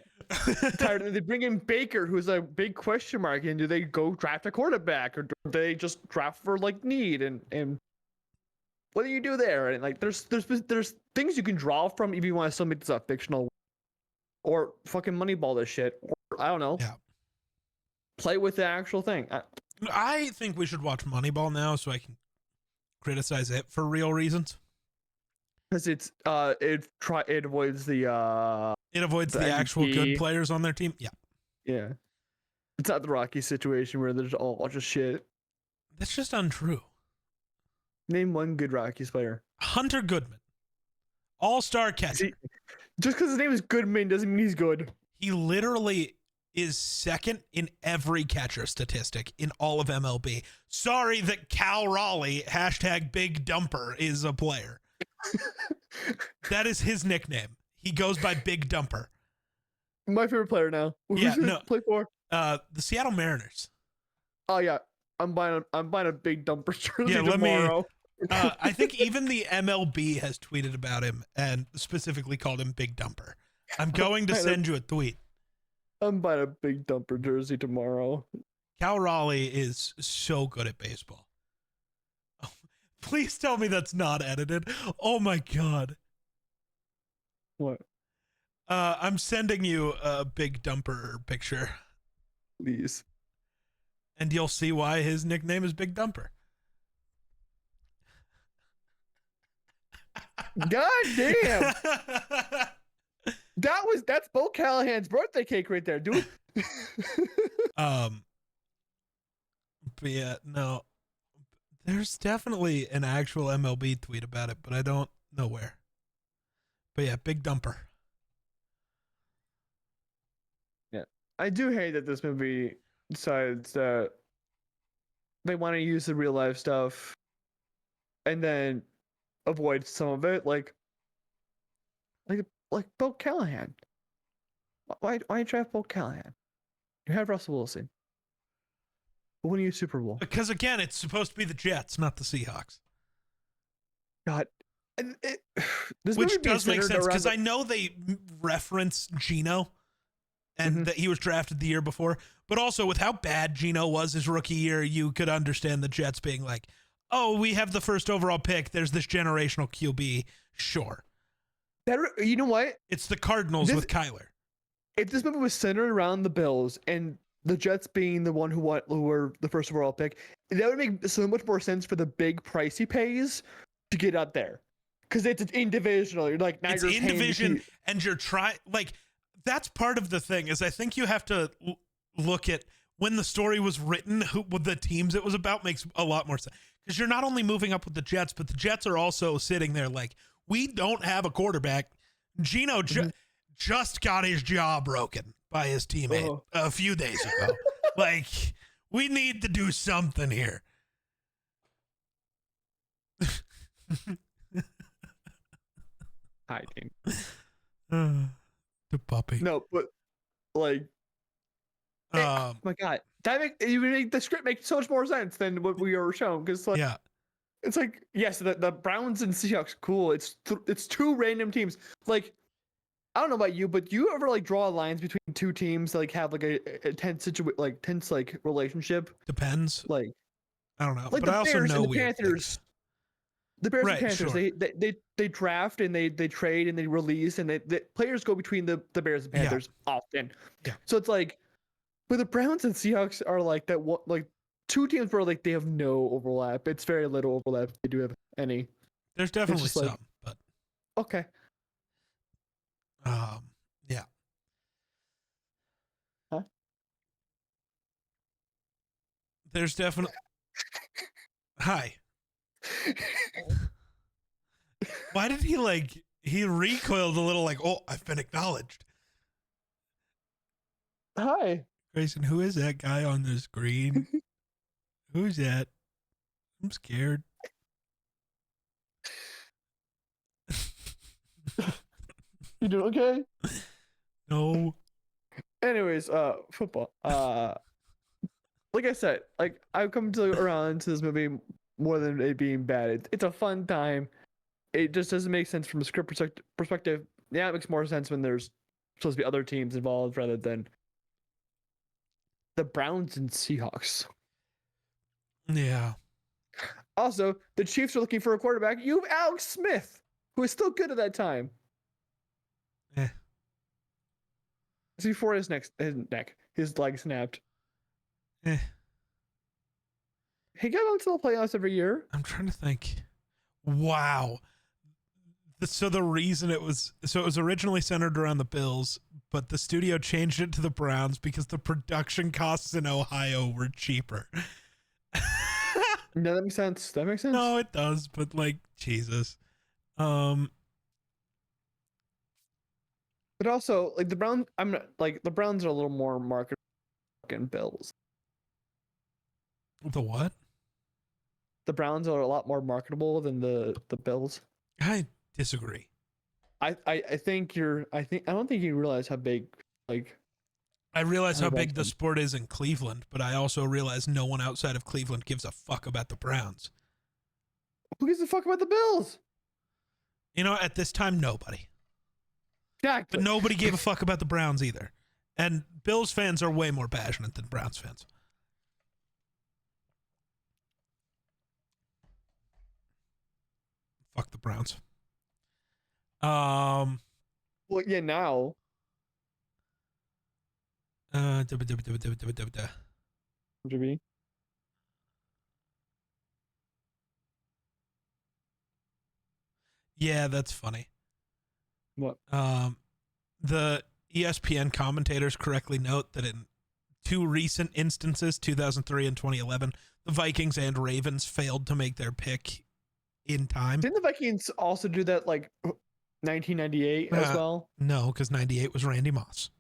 And they bring in Baker, who's a big question mark. And do they go draft a quarterback, or do they just draft for like need? And what do you do there? And like, there's things you can draw from if you want to still make this a fictional, or fucking Moneyball this shit, or I don't know. Yeah. Play with the actual thing. I think we should watch Moneyball now so I can criticize it for real reasons. Because it avoids the actual good players on their team. Yeah. Yeah. It's not the Rocky situation where there's all just shit. That's just untrue. Name one good Rockies player. Hunter Goodman. All-star catcher. Just because his name is Goodman doesn't mean he's good. He literally is second in every catcher statistic in all of MLB. Sorry that Cal Raleigh, #Big Dumper, is a player. That is his nickname. He goes by Big Dumper. My favorite player now. Yeah, no. Play for? The Seattle Mariners. Oh yeah, I'm buying a Big Dumper jersey Yeah, tomorrow. I think even the MLB has tweeted about him and specifically called him Big Dumper. I'm going to send you a tweet. I'm buying a Big Dumper jersey tomorrow. Cal Raleigh is so good at baseball. Please tell me that's not edited. Oh my god. What? I'm sending you a Big Dumper picture, Please. and you'll see why his nickname is Big Dumper. God damn. That's Bo Callahan's birthday cake right there, dude. But yeah, no. There's definitely an actual MLB tweet about it, but I don't know where. But yeah, Big Dumper. Yeah. I do hate that this movie decides that they want to use the real life stuff and then avoid some of it, like Bo Callahan. Why draft Bo Callahan? You have Russell Wilson. Winning a Super Bowl. Because again, it's supposed to be the Jets, not the Seahawks. God, this Which movie does make sense because the- I know they reference Geno and that he was drafted the year before, but also with how bad Geno was his rookie year, you could understand the Jets being like, "Oh, we have the first overall pick. There's this generational QB." Sure, you know what? it's the Cardinals with Kyler. If this movie was centered around the Bills and the Jets being the one who were the first overall pick, that would make so much more sense for the big price he pays to get up there. Because it's in divisional. You're like, now It's you're in paying division, and you're trying. Like, that's part of the thing is I think you have to look at when the story was written, with the teams it was about makes a lot more sense. Because you're not only moving up with the Jets, but the Jets are also sitting there like, we don't have a quarterback. Geno just got his jaw broken by his teammate a few days ago. Like, we need to do something here. hiding. The puppy. No, but like, oh my God, you make the script make so much more sense than what we were shown. Because like, Yeah. it's like, yes, the Browns and Seahawks, cool. It's two random teams. Like, I don't know about you, but do you ever like draw lines between two teams that like have like a tense relationship? Depends. Like, I don't know. like But the I also Bears know and the weird Panthers. things. The Bears Right, and Panthers, sure. they draft and they trade and they release and the players go between the Bears and Panthers often. Yeah. So it's like, but the Browns and Seahawks are like that. What like two teams where like they have no overlap. It's very little overlap. If they do have any. There's definitely just like- some, but Okay. yeah. Huh? There's definitely. Hi. Why did he recoiled a little like, oh, I've been acknowledged. Hi. Grayson, who is that guy on the screen? Who's that? I'm scared. You doing okay? No. Anyways, football. Like I said, like I've come around to this movie more than it being bad. It's a fun time. It just doesn't make sense from a script perspective. Yeah, it makes more sense when there's supposed to be other teams involved rather than the Browns and Seahawks. Yeah. Also, the Chiefs are looking for a quarterback. You have Alex Smith, who is still good at that time. Eh. It's before his leg snapped. Eh. He got onto the playoffs every year. I'm trying to think. Wow. So the reason it was originally centered around the Bills, but the studio changed it to the Browns because the production costs in Ohio were cheaper. No, that makes sense. That makes sense. No, it does, but like Jesus. But also, like the Browns, I'm not like the Browns are a little more marketable than Bills. The what? The Browns are a lot more marketable than the Bills. I disagree. I don't think you realize how big like I realize how big the them. sport is in Cleveland, but I also realize no one outside of Cleveland gives a fuck about the Browns. Who gives a fuck about the Bills? You know, at this time, nobody. Exactly. But nobody gave a fuck about the Browns either. And Bills fans are way more passionate than Browns fans. Fuck the Browns. Well, yeah, now. GB. Yeah, that's funny. What? The ESPN commentators correctly note that in two recent instances, 2003 and 2011, the Vikings and Ravens failed to make their pick in time. Didn't the Vikings also do that like 1998 as well? No, because 98 was Randy Moss.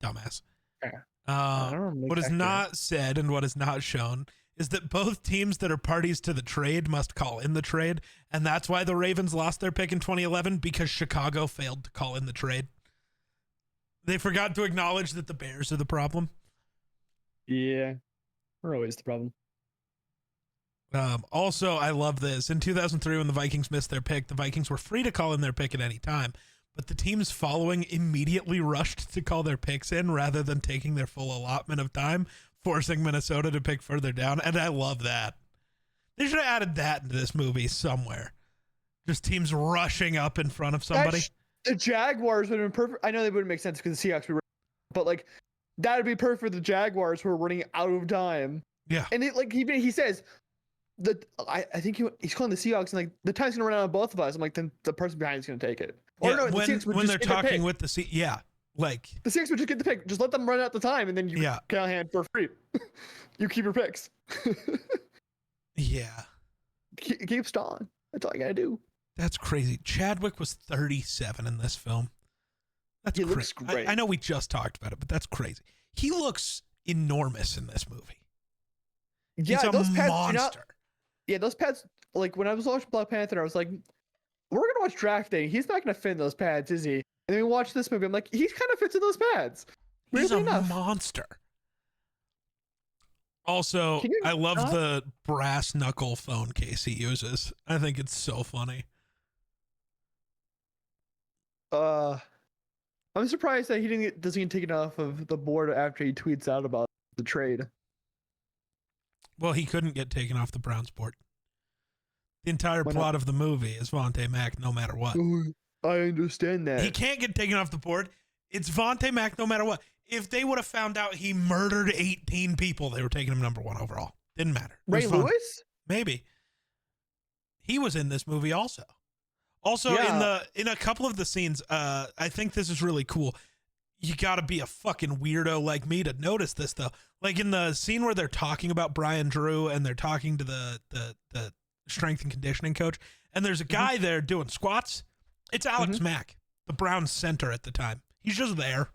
Dumbass. Yeah. What is not said and what is not shown is that both teams that are parties to the trade must call in the trade, and that's why the Ravens lost their pick in 2011, because Chicago failed to call in the trade. They forgot to acknowledge that the Bears are the problem. Yeah, we're always the problem. Also, I love this. In 2003, when the Vikings missed their pick, the Vikings were free to call in their pick at any time, but the teams following immediately rushed to call their picks in rather than taking their full allotment of time, forcing Minnesota to pick further down. And I love that. They should have added that into this movie somewhere. Just teams rushing up in front of somebody. The Jaguars would have been perfect. I know they wouldn't make sense because the Seahawks were, but like that would be perfect for the Jaguars who are running out of time. Yeah. And he says that I think he's calling the Seahawks and like the time's gonna run out of both of us. I'm like, then the person behind is gonna take it. Or yeah, no, when they're talking with the like the Seahawks would just get the pick. Just let them run out the time, and then you Callahan for free. You keep your picks. Yeah. Keep stalling. That's all I gotta do. That's crazy. Chadwick was 37 in this film. He looks great. I know we just talked about it, but that's crazy. He looks enormous in this movie. Yeah, he's those pads, monster. Those pads. Like when I was watching Black Panther, I was like, "We're gonna watch Draft Day. He's not gonna fit in those pads, is he?" And then we watch this movie. I'm like, "He kind of fits in those pads." He's a monster. Also, I love the brass knuckle phone case he uses. I think it's so funny. I'm surprised that he doesn't get taken off of the board after he tweets out about the trade. Well, he couldn't get taken off the Browns board. The entire plot of the movie is Vontae Mack no matter what. I understand that. He can't get taken off the board. It's Vontae Mack no matter what. If they would have found out he murdered 18 people, they were taking him number one overall. Didn't matter. Ray Lewis? Maybe. He was in this movie also. Also, in a couple of the scenes, I think this is really cool. You got to be a fucking weirdo like me to notice this, though. Like in the scene where they're talking about Brian Drew and they're talking to the strength and conditioning coach, and there's a guy there doing squats. It's Alex Mack, the Browns center at the time. He's just there.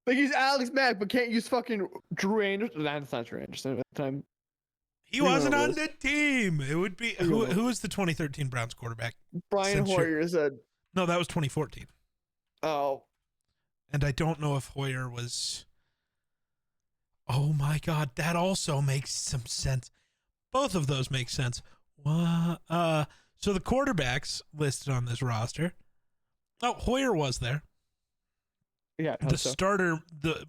Like he's Alex Mack, but can't use fucking Drew Anderson. That's not Drew Anderson at the time. He wasn't on the team. It would be who was the 2013 Browns quarterback? Brian Hoyer said. No, that was 2014. Oh. And I don't know if Hoyer was. Oh my God, that also makes some sense. Both of those make sense. What? So the quarterbacks listed on this roster. Oh, Hoyer was there. Yeah. The starter, the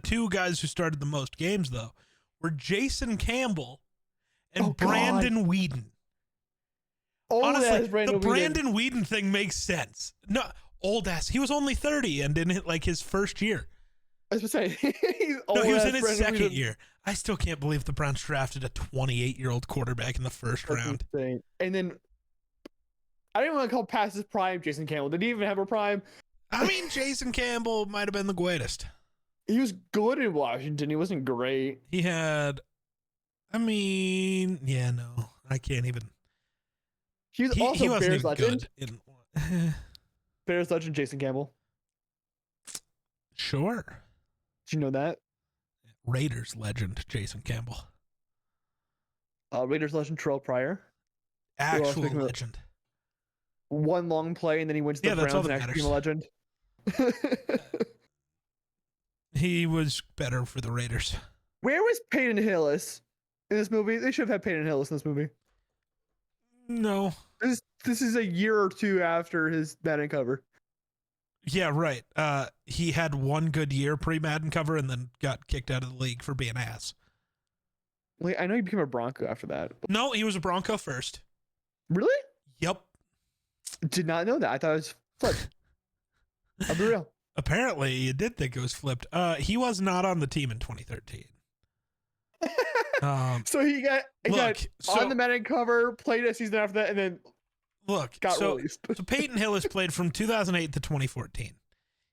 two guys who started the most games though were Jason Campbell and Brandon Weeden. Honestly, the Brandon Weeden thing makes sense. No, old ass. He was only 30 and in like his first year. I was going to say, he was in his second year. I still can't believe the Browns drafted a 28-year-old quarterback in the first round. Insane. And then I didn't want to call past his prime Jason Campbell. Did he even have a prime? I mean, Jason Campbell might have been the greatest. He was good in Washington. He wasn't great. He had, I can't even. He was also Bears legend. Good Bears legend Jason Campbell. Sure. Did you know that? Raiders legend Jason Campbell. Raiders legend Terrell Pryor. Actual legend. One long play and then he went to the Browns and actually became a legend. He was better for the Raiders. Where was Peyton Hillis in this movie? They should have had Peyton Hillis in this movie. No. This is a year or two after his Madden cover. Yeah, right. He had one good year pre-Madden cover and then got kicked out of the league for being ass. Wait, I know he became a Bronco after that. No, he was a Bronco first. Really? Yep. Did not know that. I thought it was flipped. I'll be real. Apparently, you did think it was flipped. He was not on the team in 2013. So he got on the Madden cover, played a season after that, and then got released. So Peyton Hillis played from 2008 to 2014.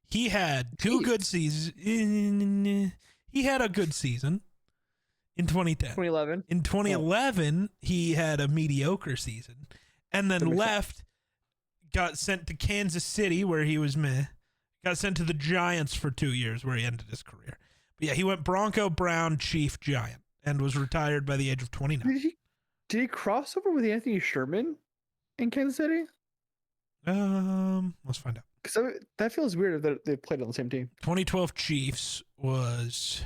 He had two good seasons. He had a good season in 2010. 2011. In 2011, he had a mediocre season, and then left, got sent to Kansas City, where he was meh. Got sent to the Giants for 2 years, where he ended his career. But yeah, he went Bronco, Brown, Chief, Giant, and was retired by the age of 29. Did he cross over with Anthony Sherman in Kansas City? Let's find out. Because that feels weird that they played on the same team. 2012 Chiefs was...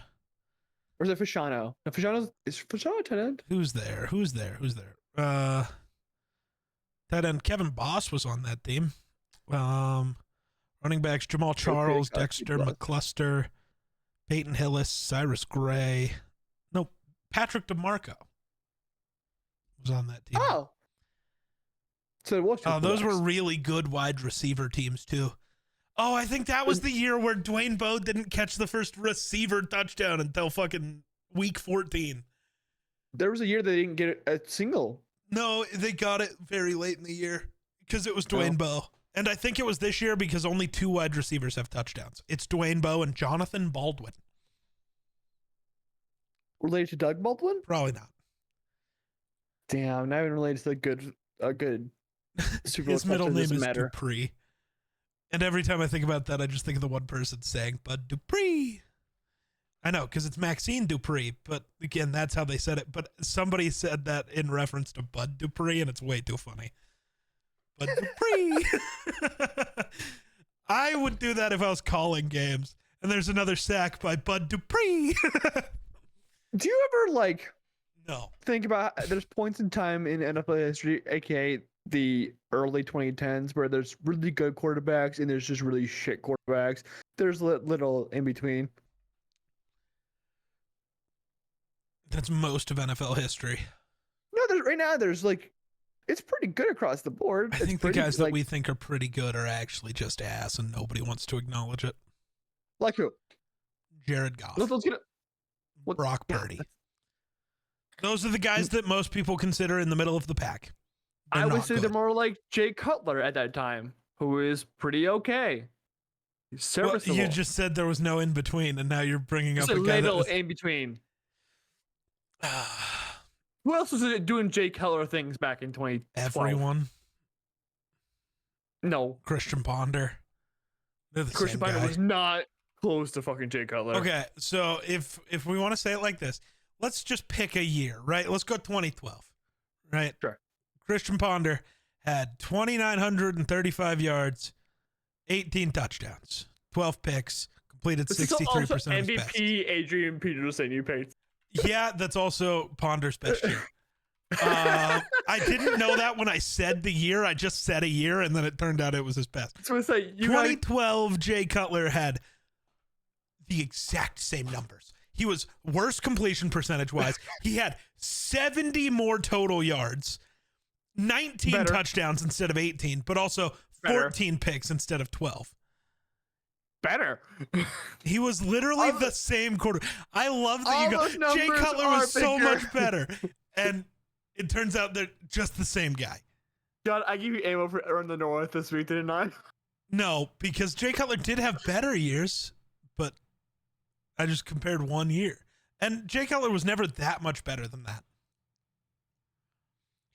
Or is it Fasciano? No, is Fasciano tight end? Who's there? Tight end Kevin Boss was on that team. Running backs Jamal Charles, Dexter McCluster, Peyton Hillis, Cyrus Gray. No, Patrick DeMarco was on that team. Oh. So it was those were really good wide receiver teams too. Oh, I think that was the year where Dwayne Bowe didn't catch the first receiver touchdown until fucking week 14. There was a year they didn't get a single. No, they got it very late in the year because it was Dwayne Bowe. And I think it was this year because only 2 wide receivers have touchdowns. It's Dwayne Bowe and Jonathan Baldwin. Related to Doug Baldwin? Probably not. Damn, not even related to the good Super Bowl. His middle name is Dupree. And every time I think about that, I just think of the one person saying Bud Dupree. I know, because it's Maxine Dupree, but again, that's how they said it. But somebody said that in reference to Bud Dupree, and it's way too funny. Bud Dupree. I would do that if I was calling games. And there's another sack by Bud Dupree. Do you ever no, think about there's points in time in NFL history, aka the early 2010s, where there's really good quarterbacks and there's just really shit quarterbacks. There's little in between. That's most of NFL history. No, right now there's it's pretty good across the board. I think the guys that we think are pretty good are actually just ass, and nobody wants to acknowledge it. Like who? Jared Goff. Brock Purdy. Those are the guys that most people consider in the middle of the pack. I would say they're more like Jay Cutler at that time, who is pretty okay. He's serviceable. Well, you just said there was no in between, and now you're bringing up a guy little in between. Who else was doing Jay Cutler things back in 2012? Everyone. No. Christian Ponder. Christian Ponder was not close to fucking Jay Cutler. Okay, so if we want to say it like this, let's just pick a year, right? Let's go 2012, right? Sure. Christian Ponder had 2,935 yards, 18 touchdowns, 12 picks, completed 63% of his MVP passes. Adrian Peterson you picked. Yeah, that's also Ponder's best year. I didn't know that when I said the year. I just said a year, and then it turned out it was his best. So it's 2012, Jay Cutler had the exact same numbers. He was worse completion percentage-wise. He had 70 more total yards, 19 touchdowns instead of 18, but also 14 picks instead of 12. Better. He was literally the same quarter. I love that you go, Jay Cutler was so much better. And it turns out they're just the same guy. God, I give you ammo for Aaron the North this week, didn't I? No, because Jay Cutler did have better years, but I just compared 1 year. And Jay Cutler was never that much better than that.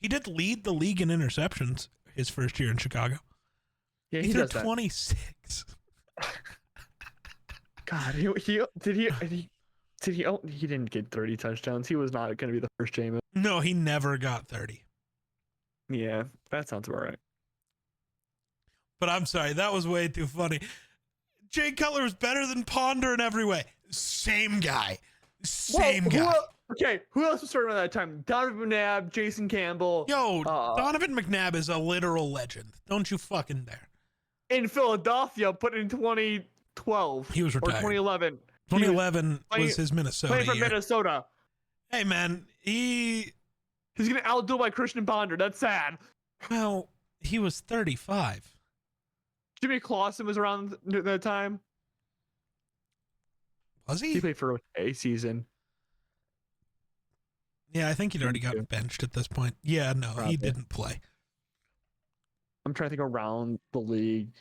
He did lead the league in interceptions his first year in Chicago. Yeah, he threw 26. God, he didn't get 30 touchdowns. He was not going to be the first Jameis. No, he never got 30. Yeah, that sounds about right. But I'm sorry, that was way too funny. Jay Cutler was better than Ponder in every way. Same guy. Same guy. Who else was starting around that time? Donovan McNabb, Jason Campbell. Yo, Donovan McNabb is a literal legend. Don't you fucking dare. In Philadelphia, put in 2012. He was retired. Or 2011. 2011 was his Minnesota Playing for year. Minnesota. Hey, man, He, He's gonna outdo by Christian Ponder. That's sad. well, he was 35. Jimmy Clausen was around that time. Was He he? played for a season. Yeah, I think he'd already gotten benched at this point. Yeah, no, Probably. he didn't play. I'm trying to think around the league.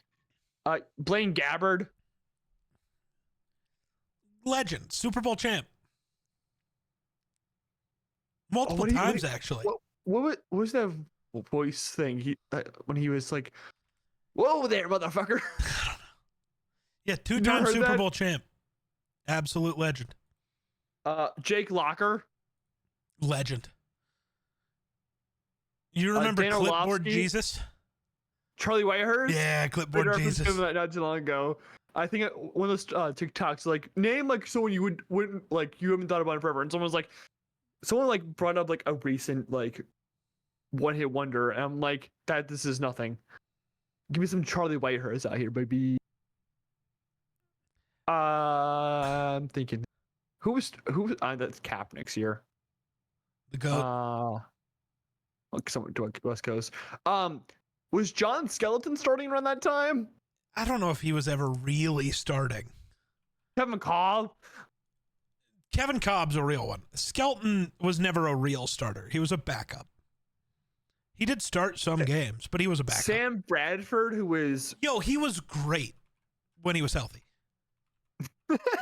Blaine Gabbard. Legend, Super Bowl champ. Multiple times, actually. What was that voice thing? When he was like, "Whoa there, motherfucker!" Yeah, 2-time Super Bowl champ. Absolute legend. Jake Locker. Legend. You remember Dan Clipboard Orlovsky? Jesus? Charlie Whitehurst. Yeah, Clipboard Jesus. Not too long ago. I think one of those TikToks like name like someone you wouldn't like you haven't thought about in forever, and someone brought up like a recent like one-hit wonder, and I'm like, this is nothing. Give me some Charlie Whitehurst out here, baby. I'm thinking, who was that's Cap next year. The GOAT. Someone to West Coast. Was John Skeleton starting around that time? I don't know if he was ever really starting. Kevin Cobb. Kevin Cobb's a real one. Skelton was never a real starter. He was a backup. He did start some games, but he was a backup. Sam Bradford, who was... he was great when he was healthy.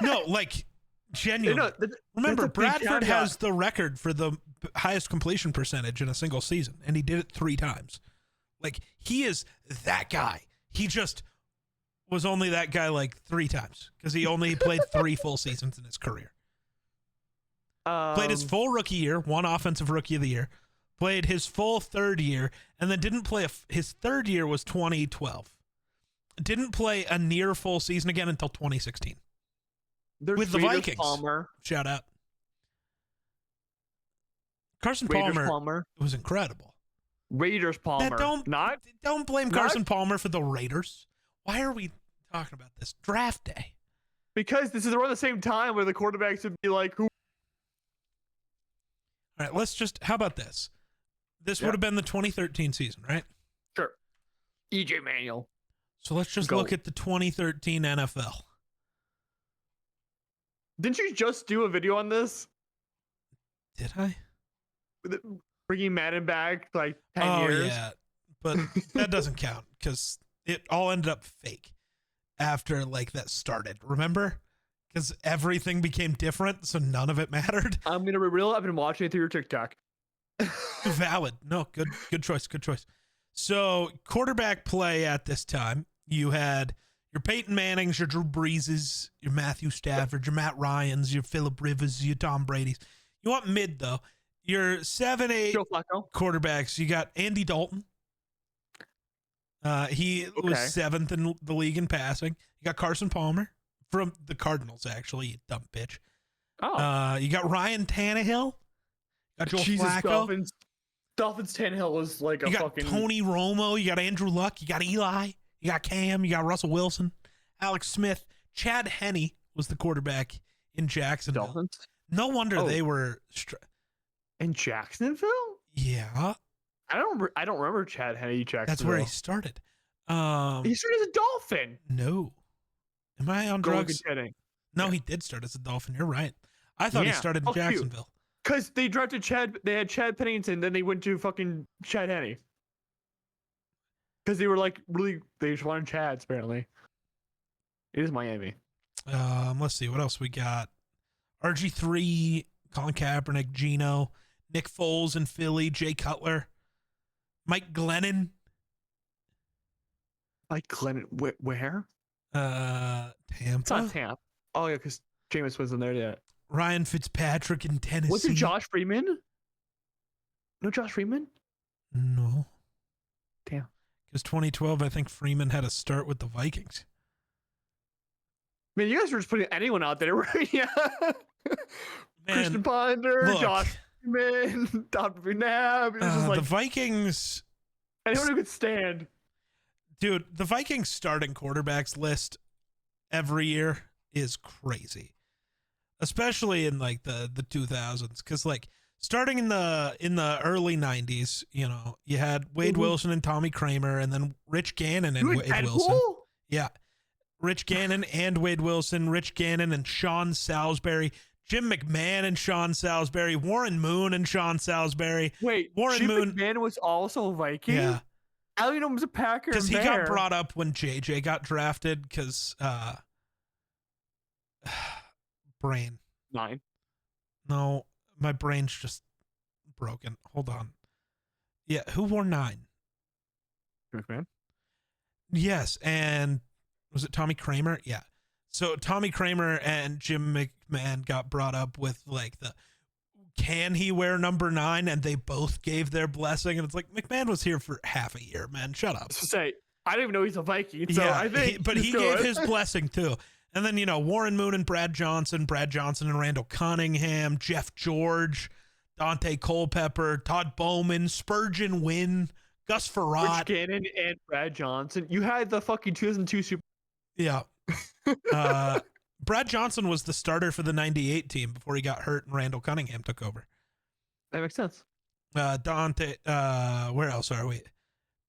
No, like, genuinely. Remember, Bradford has the record for the highest completion percentage in a single season, and he did it 3 times. Like, he is that guy. He just was only that guy like 3 times because he only played 3 full seasons in his career. Played his full rookie year, won Offensive Rookie of the Year, played his full 3rd year, and then didn't play his 3rd year was 2012. Didn't play a near full season again until 2016. With the Vikings. Palmer. Shout out. Carson Palmer was incredible. Raiders Palmer. Don't blame Carson Palmer for the Raiders. Why are we talking about this? Draft day. Because this is around the same time where the quarterbacks would be like, who? All right, how about this? This would have been the 2013 season, right? Sure. EJ Manuel. So let's just look at the 2013 NFL. Didn't you just do a video on this? Did I? Bringing Madden back like 10 years. Oh, yeah. But that doesn't count because it all ended up fake after like that started. Remember? Because everything became different, so none of it mattered. I'm going to be real. I've been watching it through your TikTok. Valid. No, good choice. Good choice. So quarterback play at this time, you had your Peyton Mannings, your Drew Breeses, your Matthew Stafford, your Matt Ryans, your Phillip Rivers, your Tom Brady's. You want mid, though. Your 7-8 quarterbacks, you got Andy Dalton. He was 7th in the league in passing. You got Carson Palmer from the Cardinals, actually, you dumb bitch. You got Ryan Tannehill. Got Joe Flacco. Dolphins Tannehill was like a fucking... You got Tony Romo. You got Andrew Luck. You got Eli. You got Cam. You got Russell Wilson. Alex Smith. Chad Henne was the quarterback in Jacksonville. Dolphins? No wonder they were... in Jacksonville? Yeah. I don't remember Chad Henne Jacksonville. That's where he started. He started as a Dolphin. No. Am I on drugs? No, he did start as a Dolphin. You're right. I thought he started in Jacksonville. Because they drafted they had Chad Pennington, then they went to fucking Chad Henne. Because they were like, they just wanted Chads, apparently. It is Miami. Let's see, what else we got? RG3, Colin Kaepernick, Geno, Nick Foles in Philly, Jay Cutler, Mike Glennon. Mike Glennon, where? Tampa. It's not Tampa. Oh, yeah, because Jameis wasn't there yet. Ryan Fitzpatrick in Tennessee. Was it Josh Freeman? No Josh Freeman? No. Damn. Because 2012, I think Freeman had a start with the Vikings. Man, you guys were just putting anyone out there, right? Yeah. Christian Ponder, Josh Freeman, Don McNabb. It was just like, the Vikings. Anyone who could stand. Dude, the Vikings starting quarterbacks list every year is crazy. Especially in like the 2000s. Because like starting in the early 90s, you know, you had Wade Wilson and Tommy Kramer, and then Rich Gannon and Dude, Wade Deadpool? Wilson. Yeah. Rich Gannon and Wade Wilson, Rich Gannon and Sean Salisbury, Jim McMahon and Sean Salisbury, Warren Moon and Sean Salisbury. Wait, Warren Jim Moon McMahon was also a Viking? Yeah. I don't even know he was a Packer. Because he got brought up when JJ got drafted because brain. 9. No, my brain's just broken. Hold on. Yeah, who wore 9? McMahon? Yes, and was it Tommy Kramer? Yeah. So Tommy Kramer and Jim McMahon got brought up with like the can he wear number 9, and they both gave their blessing, and it's like McMahon was here for half a year, man. Shut up. Say, I didn't even know he's a Viking. So Yeah, I think he gave his blessing too. And then, you know, Warren Moon and Brad Johnson and Randall Cunningham, Jeff George, Dante Culpepper, Todd Bowman, Spurgeon Wynn, Gus Farrat. Rich Gannon and Brad Johnson. You had the fucking 2002 Super. Yeah. Brad Johnson was the starter for the 98 team before he got hurt and Randall Cunningham took over. That makes sense. Dante, where else are we?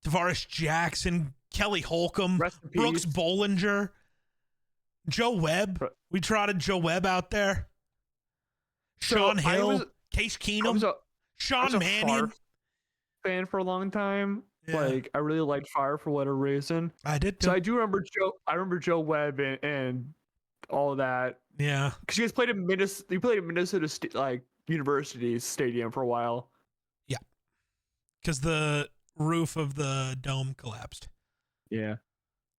Tavares Jackson, Kelly Holcomb, Brooks Bollinger, Joe Webb. We trotted Joe Webb out there. Sean Hill, Case Keenum, Sean Mannion. Fan for a long time. Yeah. Like I really liked Fire for whatever reason. I did too. So I do remember Joe. I remember Joe Webb and all of that. Yeah, because you guys played in Minnesota. You played at Minnesota University Stadium for a while. Yeah, because the roof of the dome collapsed. Yeah,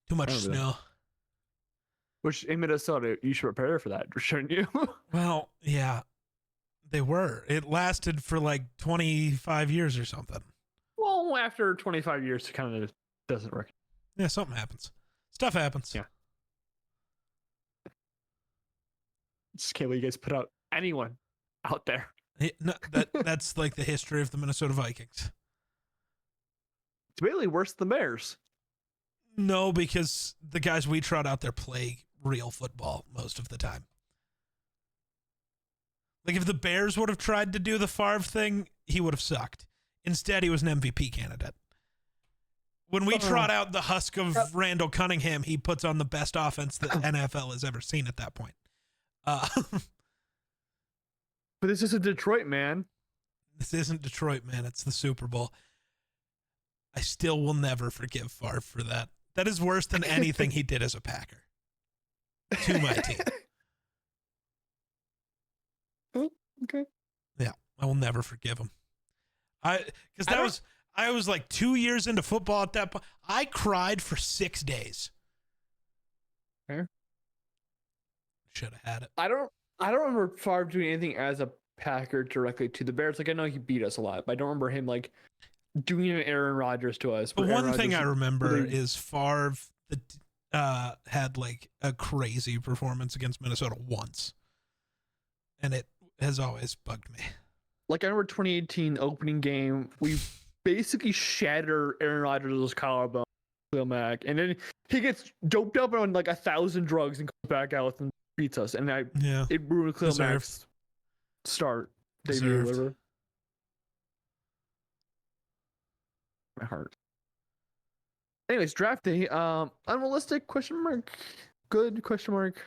too much snow. That. Which in Minnesota, you should prepare for that, shouldn't you? Well, yeah, they were. It lasted for like 25 years or something. Well, after 25 years, it kind of doesn't work. Yeah, something happens. Stuff happens. Yeah. Just can't believe you guys put out anyone out there. No, that's like the history of the Minnesota Vikings. It's basically worse than the Bears. No, because the guys we trot out there play real football most of the time. Like if the Bears would have tried to do the Favre thing, he would have sucked. Instead, he was an MVP candidate. When we trot out the husk of Randall Cunningham, he puts on the best offense the NFL has ever seen at that point. But this isn't Detroit, man. This isn't Detroit, man. It's the Super Bowl. I still will never forgive Favre for that. That is worse than anything he did as a Packer to my team. Oh, okay. Yeah, I will never forgive him. I was like 2 years into football at that point. I cried for 6 days. Fair. Should have had it. I don't remember Favre doing anything as a Packer directly to the Bears. Like I know he beat us a lot, but I don't remember him like doing an Aaron Rodgers to us. But one thing I remember is Favre had like a crazy performance against Minnesota once, and it has always bugged me. Like I remember 2018 opening game, we basically shatter Aaron Rodgers' collarbone, Khalil Mack, and then he gets doped up on like 1,000 drugs and comes back out and beats us. And it ruined Khalil Mack's start debut. Whatever. My heart. Anyways, draft day. Unrealistic question mark. Good question mark.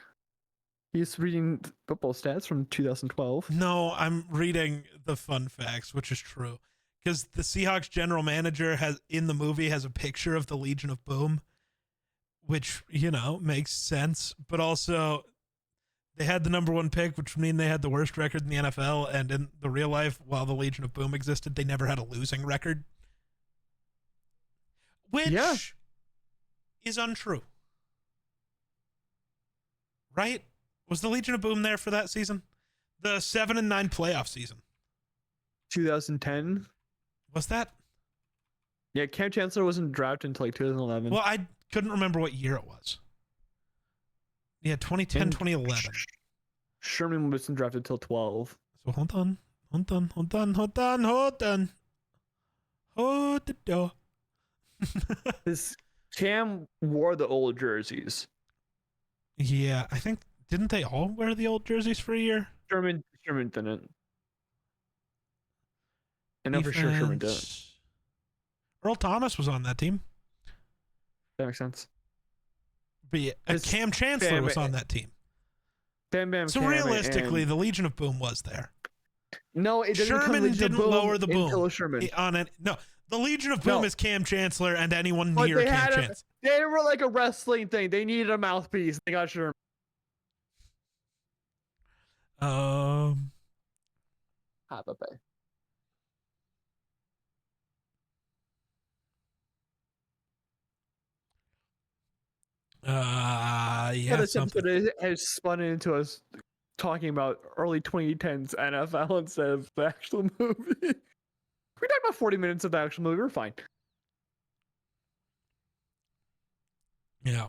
He's reading football stats from 2012. No, I'm reading the fun facts, which is true. Because the Seahawks general manager has a picture of the Legion of Boom, which, you know, makes sense. But also, they had the number 1 pick, which would mean they had the worst record in the NFL. And in the real life, while the Legion of Boom existed, they never had a losing record. Which is untrue. Right? Was the Legion of Boom there for that season? The 7-9 playoff season. 2010. Was that? Yeah, Cam Chancellor wasn't drafted until like 2011. Well, I couldn't remember what year it was. Yeah, 2010, 2011. Sherman wasn't drafted until 12. So hold on. Hold the door. This Cam wore the old jerseys. Yeah, I think didn't they all wear the old jerseys for a year? Sherman didn't. I know for sure Sherman did. Defense. Earl Thomas was on that team. That makes sense. But yeah, Cam Chancellor was on that team. Bam Bam. So Cam realistically, the Legion of Boom was there. no, it doesn't Sherman didn't lower the boom. until Sherman. No, the Legion of Boom is Cam Chancellor and anyone near Cam Chancellor. They were like a wrestling thing. They needed a mouthpiece. They got Sherman. Have a bay. Yeah. This episode has spun into us talking about early 2010s NFL instead of the actual movie. We talked about 40 minutes of the actual movie. We're fine. Yeah.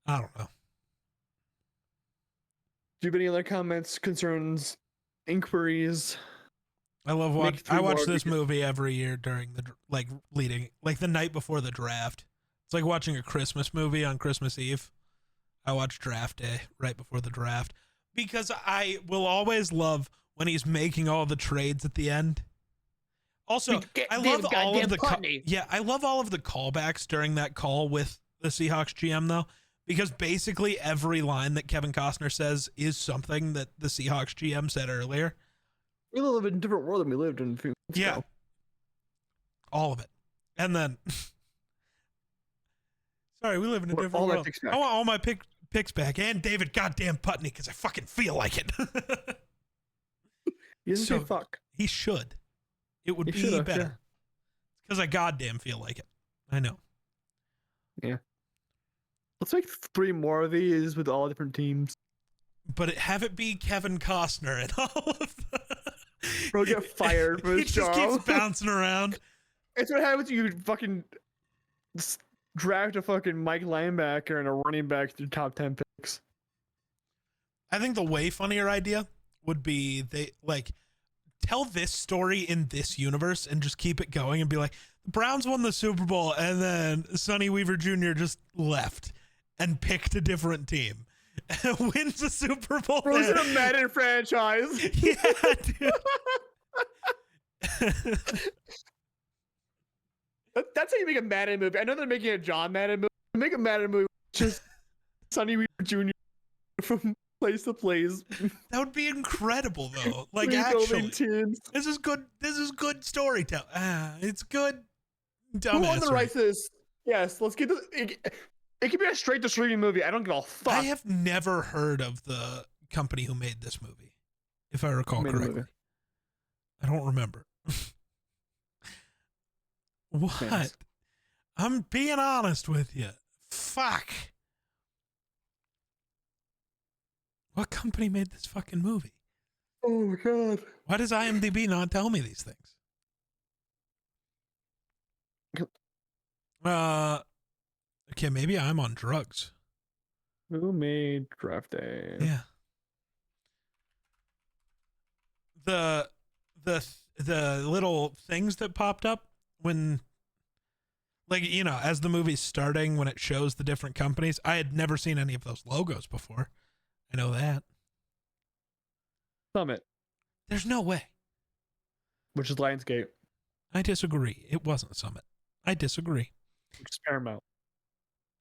I don't know. Do you have any other comments, concerns, inquiries? I watch this movie every year during the the night before the draft. It's like watching a Christmas movie on Christmas Eve. I watch Draft Day right before the draft because I will always love when he's making all the trades at the end. Also, I love all of the I love all of the callbacks during that call with the Seahawks GM though, because basically every line that Kevin Costner says is something that the Seahawks GM said earlier. We live in a different world than we lived in a few months ago. All of it. And then sorry, we live in a different world. I want all my picks back and David goddamn Putney because I fucking feel like it. He doesn't say fuck. He should. It would be better. Because I goddamn feel like it. I know. Yeah. Let's make 3 more of these with all different teams. But have it be Kevin Costner and all of the... Bro, get fired for his job. He just keeps bouncing around. It's what happens when you fucking draft a fucking Mike linebacker and a running back through top 10 picks. I think the way funnier idea would be they tell this story in this universe and just keep it going and be like, the Browns won the Super Bowl and then Sonny Weaver Jr. just left and picked a different team. Wins the Super Bowl. Bro, it's a Madden franchise. Yeah, dude. That's how you make a Madden movie. I know they're making a John Madden movie. Make a Madden movie just Sonny Weaver Jr. from place to place. That would be incredible, though. Like, actually, teams. This is good storytelling. It's good. Who won the rights to this? Yes, let's get this. It could be a straight to streaming movie. I don't give a fuck. I have never heard of the company who made this movie, if I recall correctly. I don't remember. What? Yes. I'm being honest with you. Fuck. What company made this fucking movie? Oh my god. Why does IMDb not tell me these things? Okay, maybe I'm on drugs. Who made Draft Day? Yeah. The little things that popped up when, as the movie's starting, when it shows the different companies, I had never seen any of those logos before. I know that. Summit. There's no way. Which is Lionsgate. I disagree. It wasn't Summit. I disagree. Which is Paramount.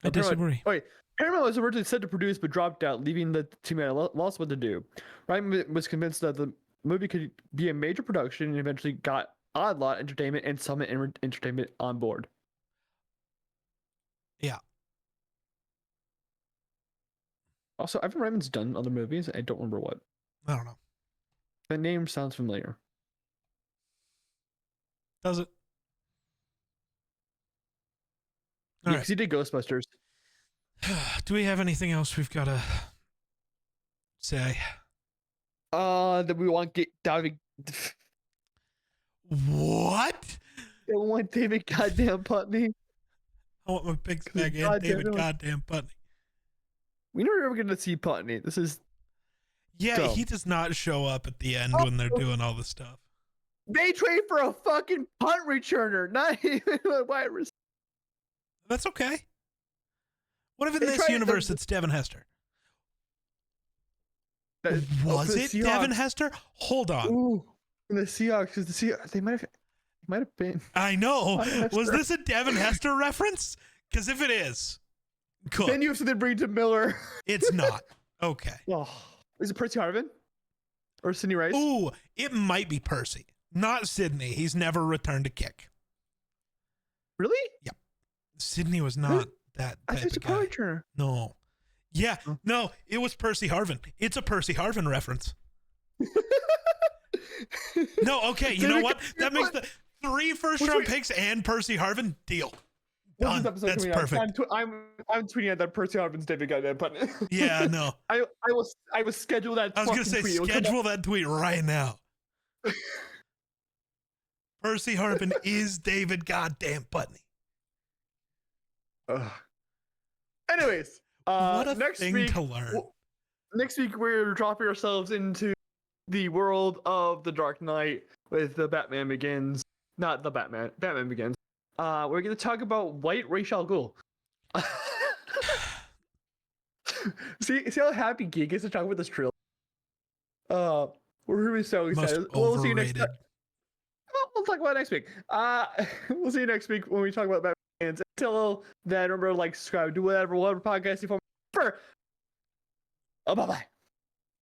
I disagree. Wait, Paramount was originally set to produce but dropped out, leaving the team at a loss what to do. Ryan was convinced that the movie could be a major production and eventually got Odd Lot Entertainment and Summit Entertainment on board. Yeah. Also, Ivan Reitman's done other movies. I don't remember what. I don't know. The name sounds familiar. Does it? Yeah, because he did Ghostbusters. Do we have anything else we've got to say? That we want David. What? They want David goddamn Putney. I want my picks back in David goddamn Putney. We never ever going to see Putney. This is. Yeah, dumb. He does not show up at the end when they're doing all this stuff. They trade for a fucking punt returner, not even a wide receiver. That's okay. What if in this universe it's Devin Hester? Was it Devin Hester? Hold on. Ooh, in the Seahawks, because the Seahawks, they might have. Might have been. I know. Hester. Was this a Devin Hester reference? Because if it is, cool. Then you have to bring to Miller. It's not. Okay. Oh, is it Percy Harvin or Sidney Rice? Ooh, it might be Percy, not Sydney. He's never returned a kick. Really? Yep. Sydney was not that I type think it's a of guy. power turner. No. Yeah. Oh. No, it was Percy Harvin. It's a Percy Harvin reference. No, okay. You know what? That makes the 3 first-round picks and Percy Harvin deal. Done. That's perfect. I'm tweeting at that Percy Harvin's David Guy, but Yeah, no. I was schedule that. I was gonna say schedule that tweet right now. Percy Harvin is David Goddamn Putney. Anyways, What a next thing week, to learn. Next week we're dropping ourselves into the world of the Dark Knight with the Batman Begins. Not the Batman Begins. We're gonna talk about White Ra's al Ghul. see how happy Geek is to talk about this trilogy. We're really so excited. We'll see you next time. We'll talk about it next week. We'll see you next week when we talk about Batman Begins. Until then, remember, like, subscribe, do whatever podcast you for. Bye bye.